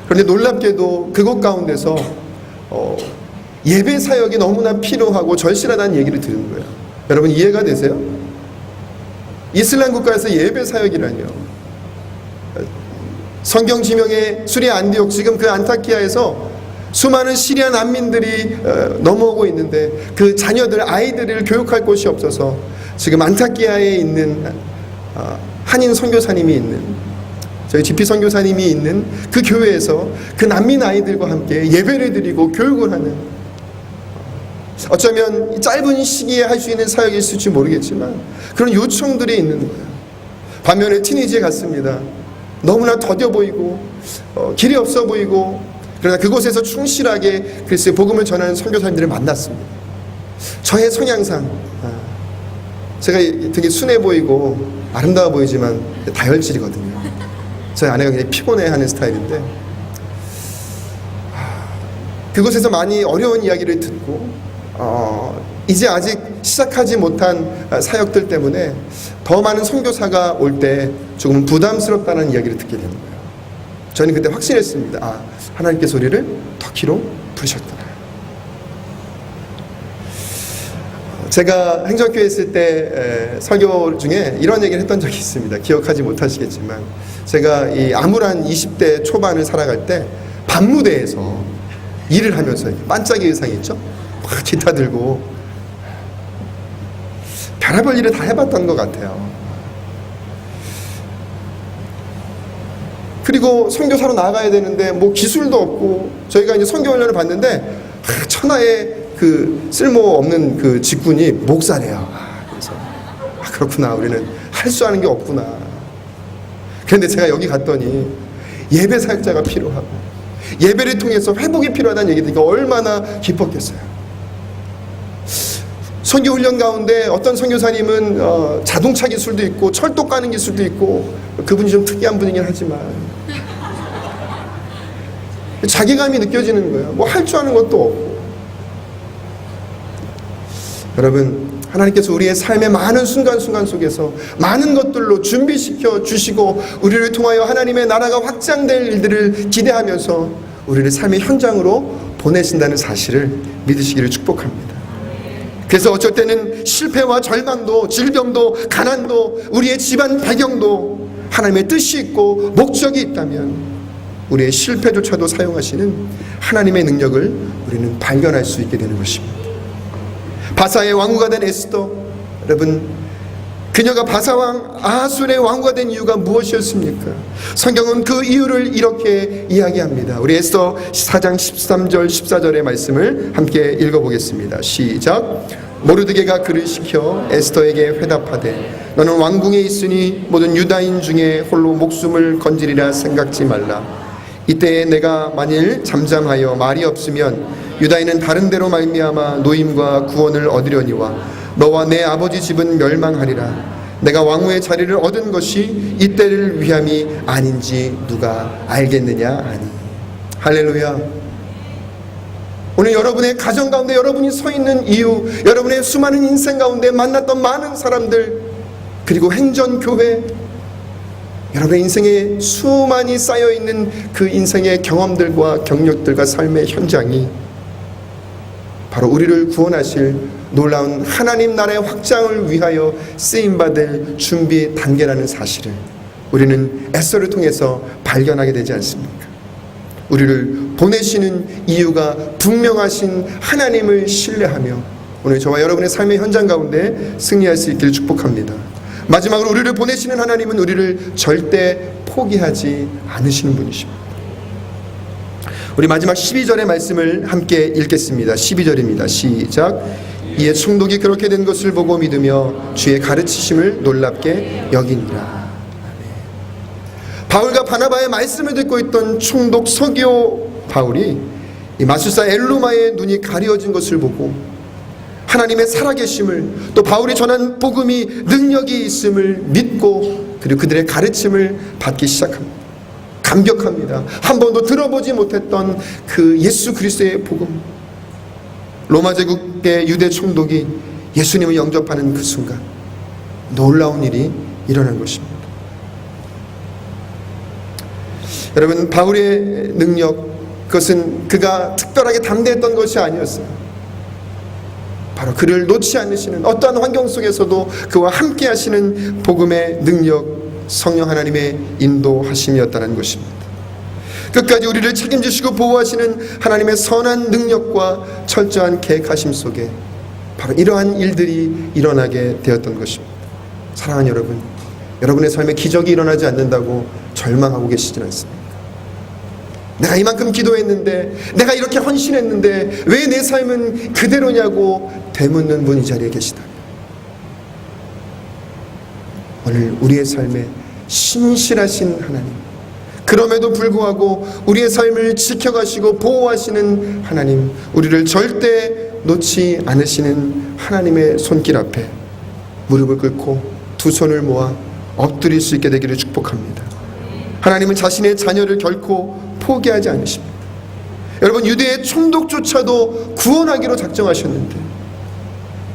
그런데 놀랍게도 그곳 가운데서 예배 사역이 너무나 필요하고 절실하다는 얘기를 들은 거예요. 여러분, 이해가 되세요? 이슬람 국가에서 예배 사역이라뇨. 성경 지명의 수리아 안디옥, 지금 그 안타키아에서 수많은 시리아 난민들이 넘어오고 있는데 그 자녀들, 아이들을 교육할 곳이 없어서 지금 안타키아에 있는 한인 선교사님이 있는, 저희 GP 선교사님이 있는 그 교회에서 그 난민 아이들과 함께 예배를 드리고 교육을 하는, 어쩌면 짧은 시기에 할 수 있는 사역이 있을지 모르겠지만 그런 요청들이 있는 거예요. 반면에 튀니지에 갔습니다. 너무나 더뎌 보이고 길이 없어 보이고, 그러나 그곳에서 충실하게 그리스도의 복음을 전하는 선교사님들을 만났습니다. 저의 성향상 제가 되게 순해 보이고 아름다워 보이지만 다혈질이거든요. 저희 아내가 굉장히 피곤해하는 스타일인데, 그곳에서 많이 어려운 이야기를 듣고 이제 아직 시작하지 못한 사역들 때문에 더 많은 선교사가 올 때 조금 부담스럽다는 이야기를 듣게 되는 거예요. 저는 그때 확신했습니다. 하나님께서 우리를 터키로 부르셨구나. 제가 행정교회 있을 때 설교 중에 이런 얘기를 했던 적이 있습니다. 기억하지 못하시겠지만, 제가 이 암울한 20대 초반을 살아갈 때 밤무대에서 일을 하면서 반짝이 의상 있죠? 막 기타 들고 별의별 일을 다 해봤던 것 같아요. 그리고 선교사로 나가야 되는데 뭐 기술도 없고, 저희가 이제 선교 훈련을 받는데 천하의 그 쓸모없는 그 직군이 목사래요. 그래서 그렇구나, 우리는 할 수 아는 게 없구나. 그런데 제가 여기 갔더니 예배 사역자가 필요하고 예배를 통해서 회복이 필요하다는 얘기 들으니까 얼마나 기뻤겠어요. 선교 훈련 가운데 어떤 선교사님은 자동차 기술도 있고 철도 까는 기술도 있고, 그분이 좀 특이한 분이긴 하지만 자기감이 느껴지는 거예요. 뭐 할 줄 아는 것도 없고. 여러분, 하나님께서 우리의 삶의 많은 순간순간 속에서 많은 것들로 준비시켜 주시고 우리를 통하여 하나님의 나라가 확장될 일들을 기대하면서 우리를 삶의 현장으로 보내신다는 사실을 믿으시기를 축복합니다. 그래서 어쩔 때는 실패와 절망도, 질병도, 가난도, 우리의 집안 배경도 하나님의 뜻이 있고 목적이 있다면 우리의 실패조차도 사용하시는 하나님의 능력을 우리는 발견할 수 있게 되는 것입니다. 바사의 왕후가 된 에스더, 여러분, 그녀가 바사왕 아하술의 왕후가 된 이유가 무엇이었습니까? 성경은 그 이유를 이렇게 이야기합니다. 우리 에스더 4장 13절 14절의 말씀을 함께 읽어보겠습니다. 시작. 모르드게가 그를 시켜 에스더에게 회답하되 너는 왕궁에 있으니 모든 유다인 중에 홀로 목숨을 건지리라 생각지 말라. 이때에 내가 만일 잠잠하여 말이 없으면 유다인은 다른 데로 말미암아 노임과 구원을 얻으려니와 너와 내 아버지 집은 멸망하리라. 내가 왕후의 자리를 얻은 것이 이때를 위함이 아닌지 누가 알겠느냐 하니. 할렐루야. 오늘 여러분의 가정 가운데 여러분이 서 있는 이유, 여러분의 수많은 인생 가운데 만났던 많은 사람들, 그리고 행전교회, 여러분의 인생에 수많이 쌓여있는 그 인생의 경험들과 경력들과 삶의 현장이 바로 우리를 구원하실 놀라운 하나님 나라의 확장을 위하여 쓰임받을 준비 단계라는 사실을 우리는 에스더를 통해서 발견하게 되지 않습니까? 우리를 보내시는 이유가 분명하신 하나님을 신뢰하며 오늘 저와 여러분의 삶의 현장 가운데 승리할 수 있기를 축복합니다. 마지막으로 우리를 보내시는 하나님은 우리를 절대 포기하지 않으시는 분이십니다. 우리 마지막 12절의 말씀을 함께 읽겠습니다. 12절입니다. 시작. 이에 총독이 그렇게 된 것을 보고 믿으며 주의 가르치심을 놀랍게 여기니라. 바울과 바나바의 말씀을 듣고 있던 총독 서기오 바울이 이 마술사 엘루마의 눈이 가려진 것을 보고 하나님의 살아계심을, 또 바울이 전한 복음이 능력이 있음을 믿고 그리고 그들의 가르침을 받기 시작합니다. 감격합니다. 한 번도 들어보지 못했던 그 예수 그리스도의 복음, 로마 제국의 유대 총독이 예수님을 영접하는 그 순간 놀라운 일이 일어난 것입니다. 여러분, 바울의 능력, 그것은 그가 특별하게 담대했던 것이 아니었어요. 바로 그를 놓지 않으시는, 어떠한 환경 속에서도 그와 함께 하시는 복음의 능력, 성령 하나님의 인도하심이었다는 것입니다. 끝까지 우리를 책임지시고 보호하시는 하나님의 선한 능력과 철저한 계획하심 속에 바로 이러한 일들이 일어나게 되었던 것입니다. 사랑하는 여러분, 여러분의 삶에 기적이 일어나지 않는다고 절망하고 계시진 않습니까? 내가 이만큼 기도했는데, 내가 이렇게 헌신했는데 왜 내 삶은 그대로냐고 되묻는 분 이 자리에 계시다면 오늘 우리의 삶에 신실하신 하나님, 그럼에도 불구하고 우리의 삶을 지켜가시고 보호하시는 하나님, 우리를 절대 놓지 않으시는 하나님의 손길 앞에 무릎을 꿇고 두 손을 모아 엎드릴 수 있게 되기를 축복합니다. 하나님은 자신의 자녀를 결코 포기하지 않으십니다. 여러분, 유대의 총독조차도 구원하기로 작정하셨는데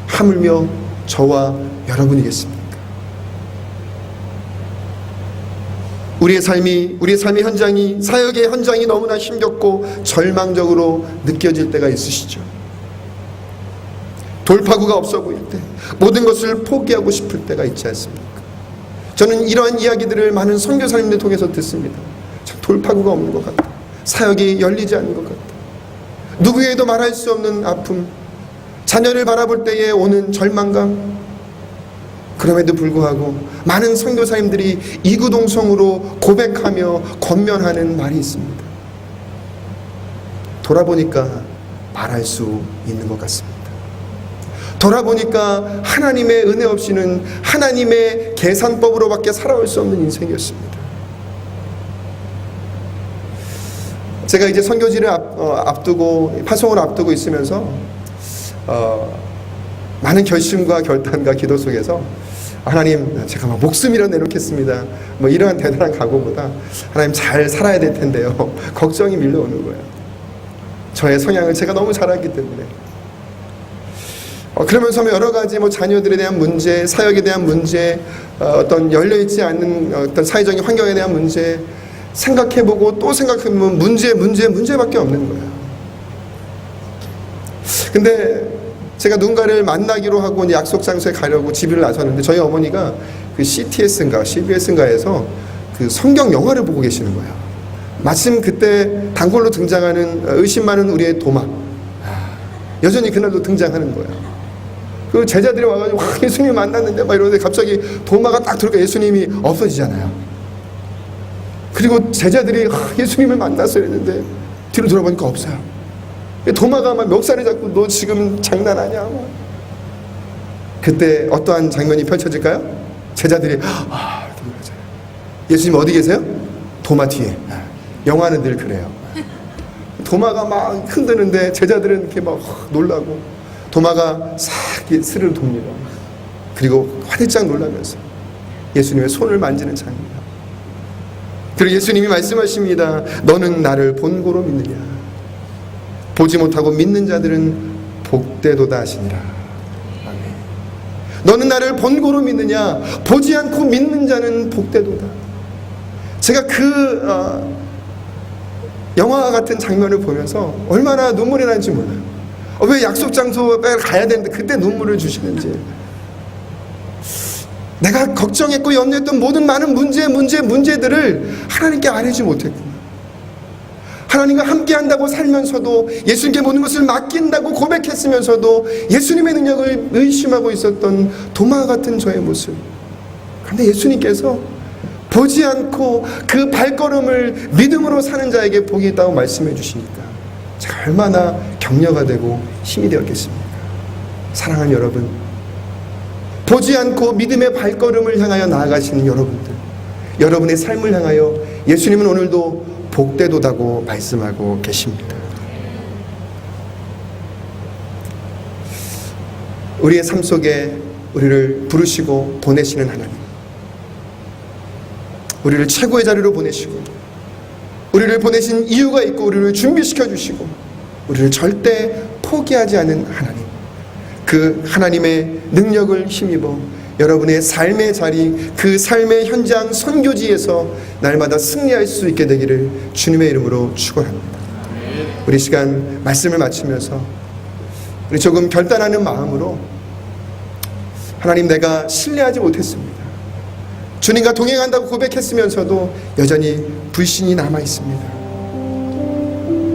하물며 저와 여러분이겠습니까? 우리의 삶의 현장이, 사역의 현장이 너무나 힘겹고 절망적으로 느껴질 때가 있으시죠. 돌파구가 없어 보일 때, 모든 것을 포기하고 싶을 때가 있지 않습니까? 저는 이러한 이야기들을 많은 선교사님들 통해서 듣습니다. 참 돌파구가 없는 것 같다. 사역이 열리지 않는 것 같다. 누구에게도 말할 수 없는 아픔, 자녀를 바라볼 때에 오는 절망감. 그럼에도 불구하고 많은 선교사님들이 이구동성으로 고백하며 권면하는 말이 있습니다. 돌아보니까 말할 수 있는 것 같습니다. 돌아보니까 하나님의 은혜 없이는 하나님의 계산법으로밖에 살아올 수 없는 인생이었습니다. 제가 이제 선교지를 앞두고 파송을 앞두고 있으면서 많은 결심과 결단과 기도 속에서 하나님, 제가 막 목숨이라 내놓겠습니다. 뭐 이러한 대단한 각오보다 하나님 잘 살아야 될 텐데요. 걱정이 밀려오는 거예요. 저의 성향을 제가 너무 잘 알기 때문에. 그러면서 여러 가지 뭐 자녀들에 대한 문제, 사역에 대한 문제, 어떤 열려있지 않는 어떤 사회적인 환경에 대한 문제 생각해보고 또 생각해보면 문제밖에 없는 거예요. 근데 제가 누군가를 만나기로 하고 이제 약속 장소에 가려고 집을 나섰는데 저희 어머니가 그 CTS인가 CBS인가에서 그 성경 영화를 보고 계시는 거예요. 마침 그때 단골로 등장하는 의심 많은 우리의 도마, 여전히 그날도 등장하는 거예요. 그 제자들이 와가지고 예수님 만났는데 막 이러는데 갑자기 도마가 딱 들어가 예수님이 없어지잖아요. 그리고 제자들이 예수님을 만났어야 했는데 뒤로 돌아보니까 없어요. 도마가 막 멱살을 잡고 너 지금 장난하냐? 그때 어떠한 장면이 펼쳐질까요? 제자들이 예수님 어디 계세요? 도마 뒤에. 영화는 늘 그래요. 도마가 막 흔드는데 제자들은 이렇게 막 놀라고 도마가 싹 스를 돕니다. 그리고 화들짝 놀라면서 예수님의 손을 만지는 장면. 그리고 예수님이 말씀하십니다. 너는 나를 본고로 믿느냐? 보지 못하고 믿는 자들은 복되도다 하시니라. 아멘. 너는 나를 본고로 믿느냐? 보지 않고 믿는 자는 복되도다. 제가 그 영화 같은 장면을 보면서 얼마나 눈물이 나는지 몰라요. 왜 약속 장소에 가야 되는데 그때 눈물을 주시는지. 내가 걱정했고 염려했던 모든 많은 문제들을 하나님께 아뢰지 못했구나. 하나님과 함께 한다고 살면서도 예수님께 모든 것을 맡긴다고 고백했으면서도 예수님의 능력을 의심하고 있었던 도마 같은 저의 모습. 그런데 예수님께서 보지 않고 그 발걸음을 믿음으로 사는 자에게 복이 있다고 말씀해 주시니까 제가 얼마나 격려가 되고 힘이 되었겠습니까? 사랑하는 여러분, 보지 않고 믿음의 발걸음을 향하여 나아가시는 여러분들, 여러분의 삶을 향하여 예수님은 오늘도 복되도다고 말씀하고 계십니다. 우리의 삶 속에 우리를 부르시고 보내시는 하나님, 우리를 최고의 자리로 보내시고 우리를 보내신 이유가 있고 우리를 준비시켜 주시고 우리를 절대 포기하지 않은 하나님, 그 하나님의 능력을 힘입어 여러분의 삶의 자리, 그 삶의 현장 선교지에서 날마다 승리할 수 있게 되기를 주님의 이름으로 축원합니다. 우리 시간 말씀을 마치면서 우리 조금 결단하는 마음으로 하나님, 내가 신뢰하지 못했습니다. 주님과 동행한다고 고백했으면서도 여전히 불신이 남아 있습니다.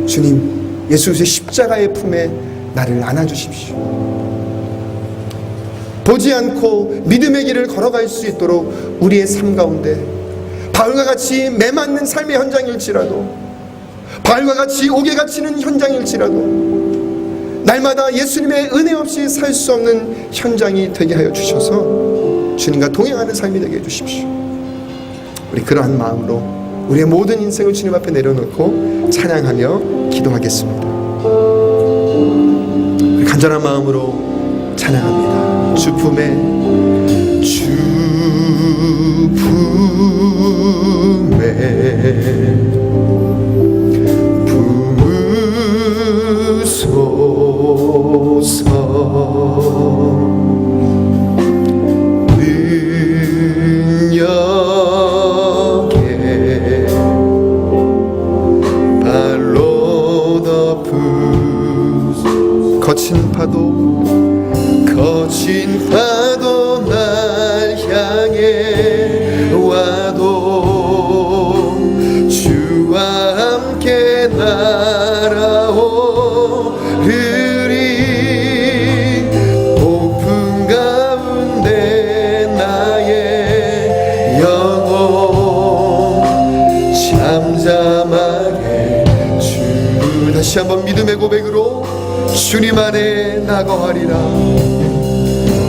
주님, 예수의 십자가의 품에 나를 안아주십시오. 보지 않고 믿음의 길을 걸어갈 수 있도록 우리의 삶 가운데 바울과 같이 매맞는 삶의 현장일지라도, 바울과 같이 옥에 갇히는 현장일지라도 날마다 예수님의 은혜 없이 살 수 없는 현장이 되게 하여 주셔서 주님과 동행하는 삶이 되게 해주십시오. 우리 그러한 마음으로 우리의 모든 인생을 주님 앞에 내려놓고 찬양하며 기도하겠습니다. 우리 간절한 마음으로 찬양합니다. 주 품에 품으소서. 능력에 발로 덮으소서. 거친 파도 날 향해 와도 주와 함께 날아오르리. 폭풍 가운데 나의 영혼 잠잠하게 주. 다시 한번 믿음의 고백으로 주님 안에 나거하리라.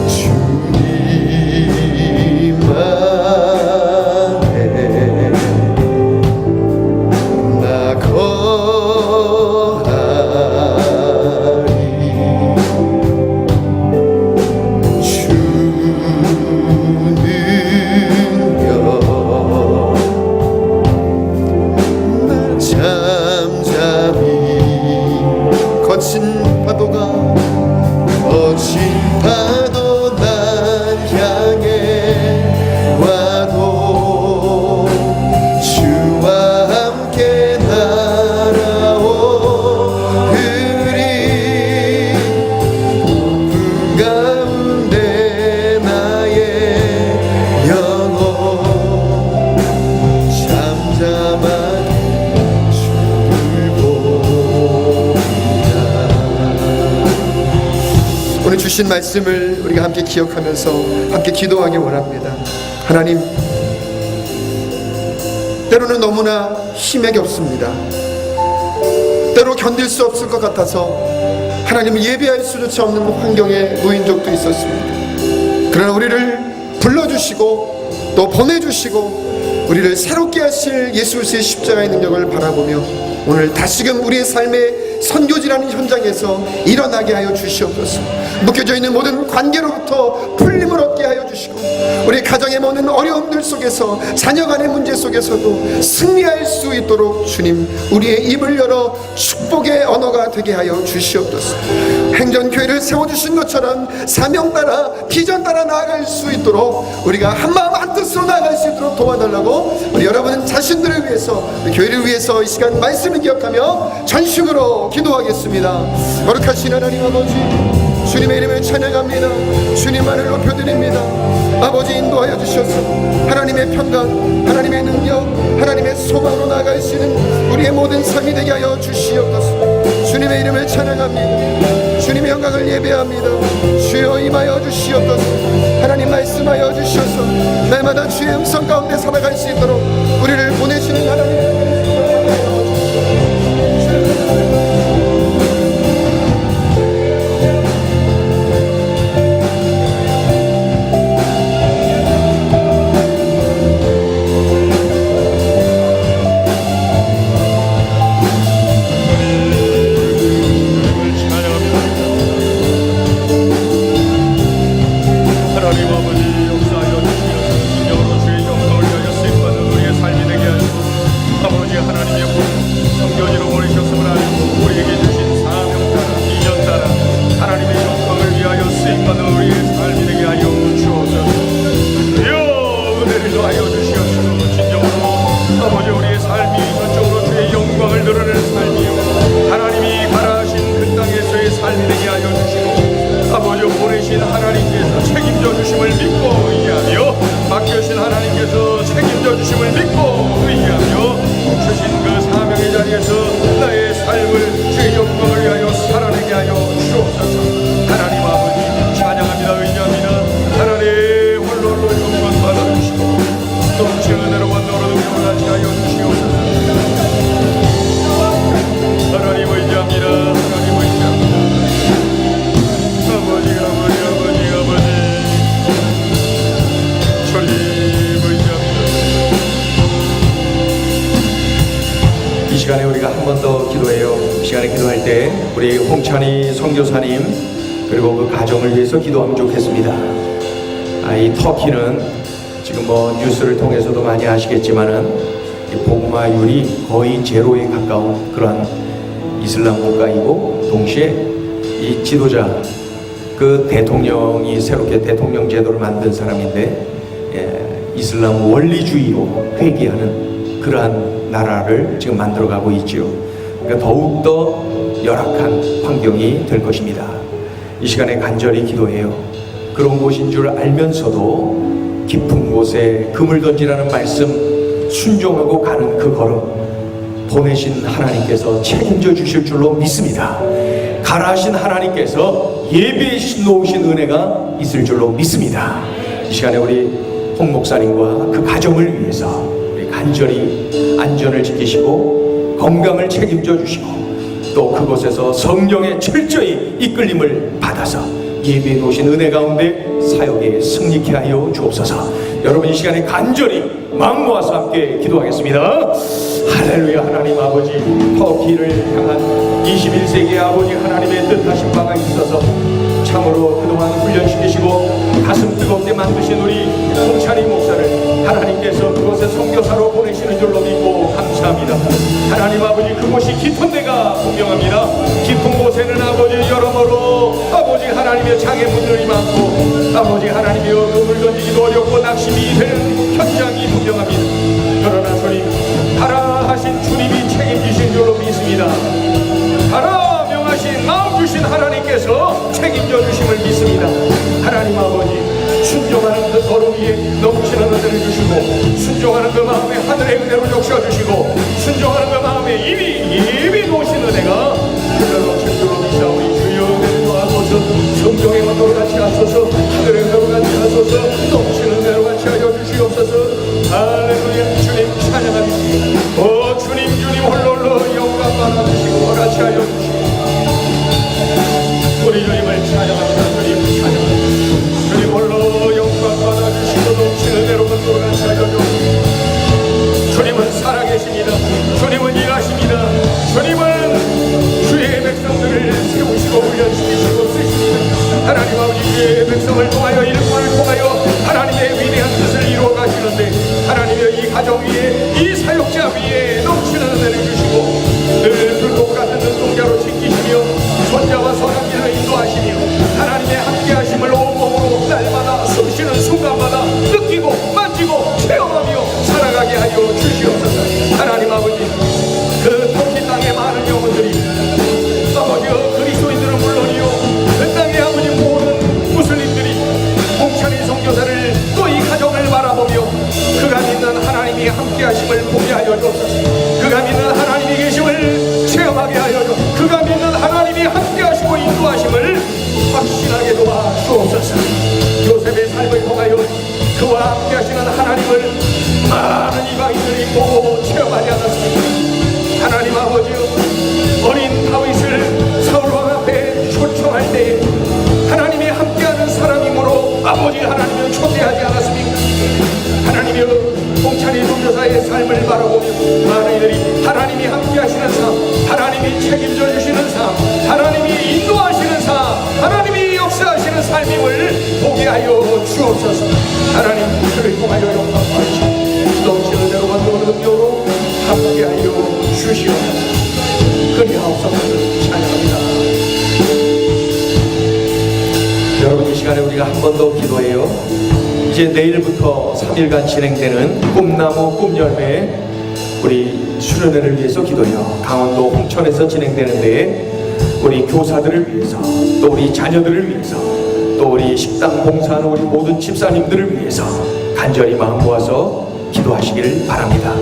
주님 안에 나거하리. 주는요 나 잠잠히 거친 파도 날 향해 와도 주와 함께 날아오으리. 폭풍 가운데 나의 영혼 잠잠하게 주를 보리라. 오늘 주신 말씀을 우리가 함께 기억하면서 함께 기도하기 원합니다. 하나님, 때로는 너무나 힘에 겹습니다. 때로 견딜 수 없을 것 같아서 하나님을 예배할 수조차 없는 환경에 놓인 적도 있었습니다. 그러나 우리를 불러주시고 또 보내주시고 우리를 새롭게 하실 예수 그리스도의 십자가의 능력을 바라보며 오늘 다시금 우리의 삶의 선교지라는 현장에서 일어나게 하여 주시옵소서. 묶여져 있는 모든 관계로부터 풀림을 얻게 하여 주시고 우리 가정의 모든 어려움들 속에서 자녀 간의 문제 속에서도 승리할 수 있도록 주님 우리의 입을 열어 축복의 언어가 되게 하여 주시옵소서. 행전교회를 세워주신 것처럼 사명 따라 비전 따라 나아갈 수 있도록 우리가 한마음 한뜻으로 나아갈 수 있도록 도와달라고 우리 여러분 자신들을 위해서 교회를 위해서 이 시간 말씀을 기억하며 전심으로 기도하겠습니다. 거룩하신 하나님 아버지, 주님의 이름을 찬양합니다. 주님만을 높여드립니다. 아버지, 인도하여 주셔서 하나님의 평강, 하나님의 능력, 하나님의 소망으로 나아갈 수 있는 우리의 모든 삶이 되게 하여 주시옵소서. 주님의 이름을 찬양합니다. 주님의 영광을 예배합니다. 주여 임하여 주시옵소서. 하나님 말씀하여 주셔서 날마다 주의 음성 가운데 살아갈 수 있도록 우리를 보내시는 하나님의 우리 홍찬희 선교사님 그리고 그 가정을 위해서 기도하면 좋겠습니다. 이 터키는 지금 뭐 뉴스를 통해서도 많이 아시겠지만은 이 복마율이 거의 제로에 가까운 그러한 이슬람 국가이고 동시에 이 지도자 그 대통령이 새롭게 대통령 제도를 만든 사람인데 이슬람 원리주의로 회귀하는 그러한 나라를 지금 만들어가고 있지요. 그러니까 더욱더 열악한 환경이 될 것입니다. 이 시간에 간절히 기도해요. 그런 곳인 줄 알면서도 깊은 곳에 금을 던지라는 말씀 순종하고 가는 그 걸음 보내신 하나님께서 책임져 주실 줄로 믿습니다. 가라 하신 하나님께서 예배해 놓으신 은혜가 있을 줄로 믿습니다. 이 시간에 우리 홍 목사님과 그 가정을 위해서 우리 간절히 안전을 지키시고 건강을 책임져 주시고 또 그곳에서 성령의 철저히 이끌림을 받아서 예배에 놓으신 은혜 가운데 사역에 승리케 하여 주옵소서. 여러분 이 시간에 간절히 마음 모아서 함께 기도하겠습니다. 할렐루야. 하나님 아버지, 터키를 향한 21세기의 아버지 하나님의 뜻하신 바가 있어서 참으로 그동안 훈련시키시고 가슴 뜨겁게 만드신 우리 홍찬희 목사를 하나님께서 그곳에 선교사로 보내시는 줄로 믿고 감사합니다. 하나님 아버지, 그곳이 깊은 데가 분명합니다. 깊은 곳에는 아버지 여러모로 아버지 하나님의 장애물들이 많고 아버지 하나님의 음을 던지기도 어렵고 낙심이 되는 현장이 분명합니다. 그러나 주님, 하라 하신 주님이 책임지신 줄로 믿습니다. 하라 명하신 마음 주신 하나님께서 책임져 주심을 믿습니다. 하나님 아버지, 순종하는 그 걸음 위에 넘치는 은혜를 주시고 순종하는 그 마음에 하늘의 은혜로 적셔주시고 순종하는 그 마음에 이미 놓으신 은혜가 흘러넘칠 줄로 믿사오니 주여 은혜로 하소서. 성경의 언어로 같이 하소서. 하늘의 은혜로 같이 하소서. 넘치는 은혜로 같이 하여 주시옵소서. 할렐루야. 주님 찬양합니다. 오 주님, 주님 홀로 영광 받아주시고 같이 하여 주시고 우리 주님을 찬양합니다. 주님 찬양합니다. 주님 홀로 영광 받아주시고 넘치는 은혜로 같이 하여 주시고 주님은 살아계십니다. 주님은 일하십니다. 주님은 주의 백성들을 세우시고 훈련시키시고 쓰십니다. 하나님 아버지, 주의 백성을 통하여 일꾼을 통하여 하나님의 위대한 뜻을 이루어 가시는데 하나님의 이 가정 위에 이 사역자 위에 넘치는 은혜를 주시고 늘 불꽃 같은 눈동자로 지키시며 손자와 선악기를 인도하시며 하나님의 함께하심을 온몸으로 날마다 숨쉬는 순간마다 느끼고 만지고 체험하며 살아가게 하여 주시옵소서. 하나님 아버지, 그 터키 땅의 많은 영혼들이 아버지여 그리스도인들은 물론이요 그 땅의 아버지 모든 무슬림들이 홍찬희 선교사를 또 이 가정을 바라보며 그가 믿는 하나님이 함께하심을 보게 하여 주옵소서. 그가 믿는 하나님이 계심을 체험하게 하여 주옵소서. 그가 믿는 하나님이 함께하시고 인도하심을 확신하게 도와주옵소서. 요셉의 삶을 통하여 그와 함께하시는 하나님을 많은 이방인들이 보고 체험하지 않았습니까? 하나님 아버지여, 어린 다윗을 사울왕 앞에 초청할 때 하나님이 함께하는 사람이므로 아버지 하나님을 초대하지 않았습니까? 하나님이여, 홍찬희 선교사의 삶을 바라보며 많은 이들이 하나님이 함께하시는 삶, 하나님이 책임져 주시는 삶, 하나님이 인도하시는 삶, 하나님이 역사하시는 삶임을 보게 하여 주옵소서. 하나님, 그를 통하여 영광 받으시고 넘치는 대로 만드는 능력으로 함께하여 주시옵소서. 그리하옵소서. 찬양합니다. 여러분, 이 시간에 우리가 한 번 더 기도해요. 이제 내일부터 3일간 진행되는 꿈나무 꿈열매 우리 수련회를 위해서 기도해요. 강원도 홍천에서 진행되는데 우리 교사들을 위해서, 또 우리 자녀들을 위해서, 또 우리 식당 봉사하는 우리 모든 집사님들을 위해서 간절히 마음 모아서 기도하시길 바랍니다.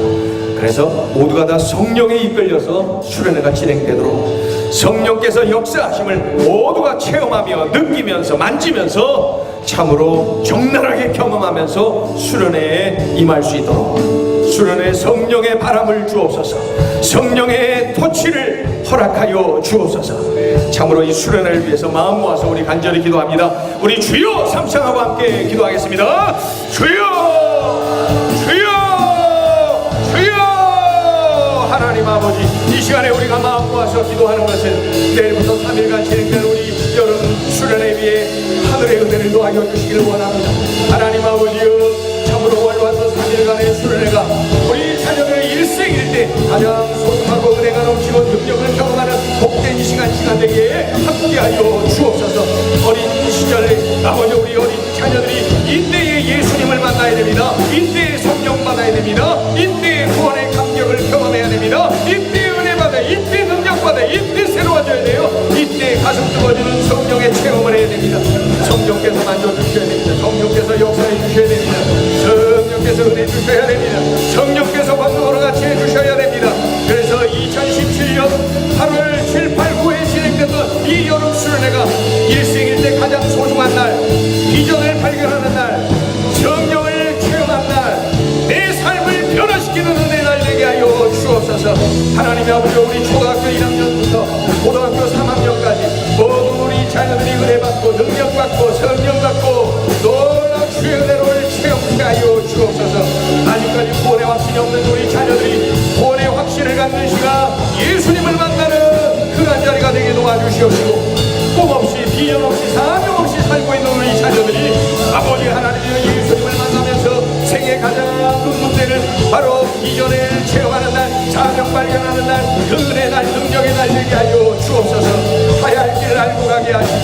그래서 모두가 다 성령에 이끌려서 수련회가 진행되도록 성령께서 역사하심을 모두가 체험하며 느끼면서 만지면서 참으로 적나라하게 경험하면서 수련회에 임할 수 있도록 수련회에 성령의 바람을 주옵소서. 성령의 토치를 허락하여 주옵소서. 참으로 이 수련회를 위해서 마음 모아서 우리 간절히 기도합니다. 우리 주여 삼창하고 함께 기도하겠습니다. 주여, 주여, 주여. 하나님 아버지, 이 시간에 우리가 마음 모아서 기도하는 것은 내일부터 3일간 진행되는 우리 여름 수련회 위에 하늘의 은혜를 도와줘 주시기를 원합니다. 하나님 아버지여, 참으로 월화수 3일간의 수련회가 우리 자녀들의 일생일대 가장 소중하고 은혜가 넘치고 능력을 경험하는 복된 이 시간 되기에 함께하여 주옵소서. 어린 시절에 아버지, 우리 어린 자녀들이 이때의 예수님을 만나야 됩니다. 이때의 성령 받아야 됩니다. 이때의 구원의 감격을 경험해야 됩니다. 이때의 은혜 받아, 이때 능력 받아, 이때 새로워져야 돼요. 이때 가슴 뜨거워지는 성령의 체험을 해야 됩니다. 성령께서 만져주셔야 됩니다. 성령께서 역사해 주셔야 됩니다. 성령께서 은혜 주셔야 됩니다. 성령께서 권능으로 같이 해주셔야 됩니다. 그래서 2017년 8월 7, 8, 9에 진행됐던 이 여름 수련회가 일생일대 가장 소중한 날, 비전을 발견하는 날, 성령을 체험한 날, 내 삶을 변화시키는 은혜 날 되게 하여 주옵소서. 하나님의 아버지, 우리 초등학교 1학년부터 도와주시옵시고 꿈 없이 비전 없이 사명 없이 살고 있는 우리 자녀들이 아버지 하나님의 예수님을 만나면서 생애 가장 큰 문제는 바로 비전을 체험하는 날, 사명 발견하는 날, 그 은혜 날, 능력의 날 되게 하여 주옵소서. 가야 할 길을 알고 가게 하시고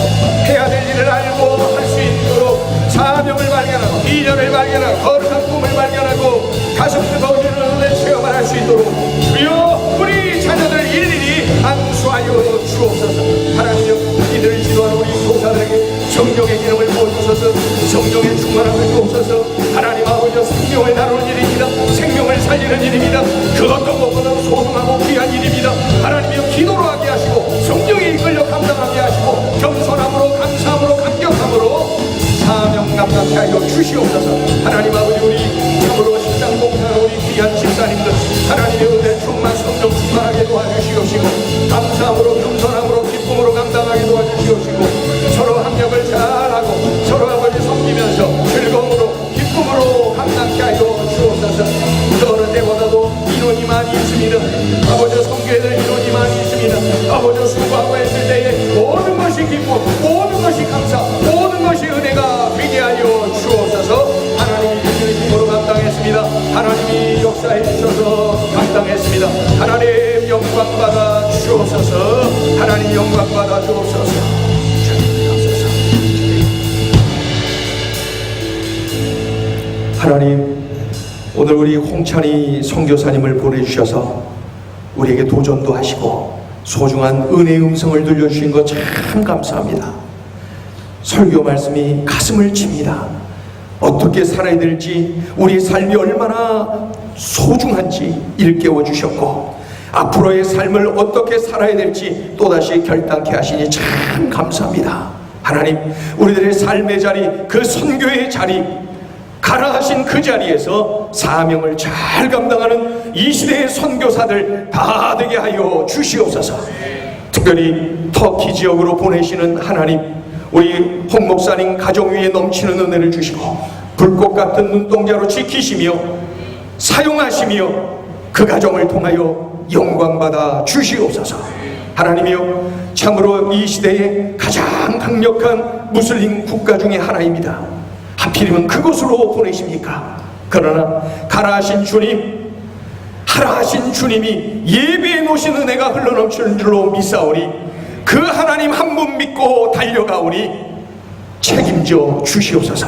해야 될 일을 알고 할 수 있도록 사명을 발견하고 비전을 발견하고 거룩한 꿈을 발견하고 가슴 뜨거워지는 은혜 체험을 할 수 있도록 주여 우리 자녀들 일일이 안수하여 주옵소서. 하나님여 이들을 지도하는 우리 교사들에게 성령의 기름을 부어주소서. 성령의 충만함을 주옵소서. 하나님 아버지 생명을 다루는 일입니다. 생명을 살리는 일입니다. 그 어떤 것보다 소중하고 귀한 일입니다. 하나님이여 기도로 하게 하시고 성령에 이끌려 감당하게 하시고 겸손함으로 감사함으로 감격함으로 사명 감당케 하여 주시옵소서. 하나님 아버지 우리 참으로 식당 봉사하는 우리 귀한 집사님들 하나님의 은혜 충만 성령 충만하게 도와주시옵시고 감사함으로 겸손함으로 기쁨으로 감당하게 도와주시옵시고 서로 합력을 잘하고 서로 아버지 섬기면서 즐거움으로 기쁨으로 감당케 하여 주옵소서. 어느 때보다도 인원이 많이 있습니다. 아버지 섬겨야 될 인원이 많이 있습니다. 아버지 수고하고 했을 때에 모든 것이 기쁨 모든 것이 감사 모든 것이 은혜가 되게 하여 주옵소서. 하나님이 주시는 힘으로 감당했습니다. 하나님이 역사해 주셔서 감당했습니다. 하나님 영광 받아 주옵소서. 하나님 영광 받아 주옵소서. 하나님 오늘 우리 홍찬이 선교사님을 보내주셔서 우리에게 도전도 하시고 소중한 은혜의 음성을 들려주신 것 참 감사합니다. 설교 말씀이 가슴을 칩니다. 어떻게 살아야 될지 우리의 삶이 얼마나 소중한지 일깨워 주셨고 앞으로의 삶을 어떻게 살아야 될지 또다시 결단케 하시니 참 감사합니다. 하나님 우리들의 삶의 자리 그 선교의 자리 가라 하신 그 자리에서 사명을 잘 감당하는 이 시대의 선교사들 다 되게 하여 주시옵소서. 특별히 터키 지역으로 보내시는 하나님 우리 홍 목사님 가정 위에 넘치는 은혜를 주시고 불꽃 같은 눈동자로 지키시며 사용하시며 그 가정을 통하여 영광받아 주시옵소서. 하나님이여 참으로 이 시대의 가장 강력한 무슬림 국가 중에 하나입니다. 하필이면 그곳으로 보내십니까? 그러나 가라 하신 주님 하라 하신 주님이 예비해 놓으신 은혜가 흘러넘치는 줄로 믿사오니 그 하나님 한 분 믿고 달려가오니 책임져 주시옵소서.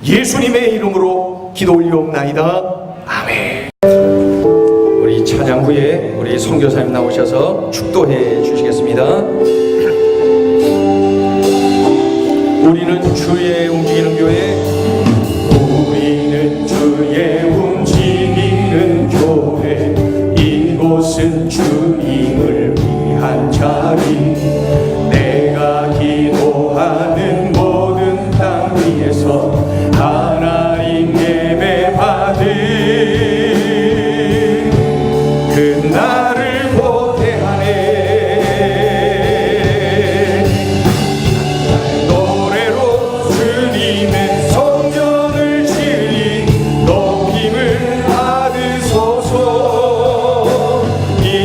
예수님의 이름으로 기도 올리옵나이다. 아멘. 우리 찬양 후에 우리 선교사님 나오셔서 축도해 주시겠습니다. 우리는 주의 움직이는 교회 우리는 주의 움직이는 교회 이곳은 주님을 위한 자리 내가 기도하는 모든 땅 위에서 하나님 예배 받은 그 나를 보태하네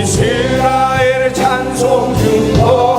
이스라엘 찬송 중도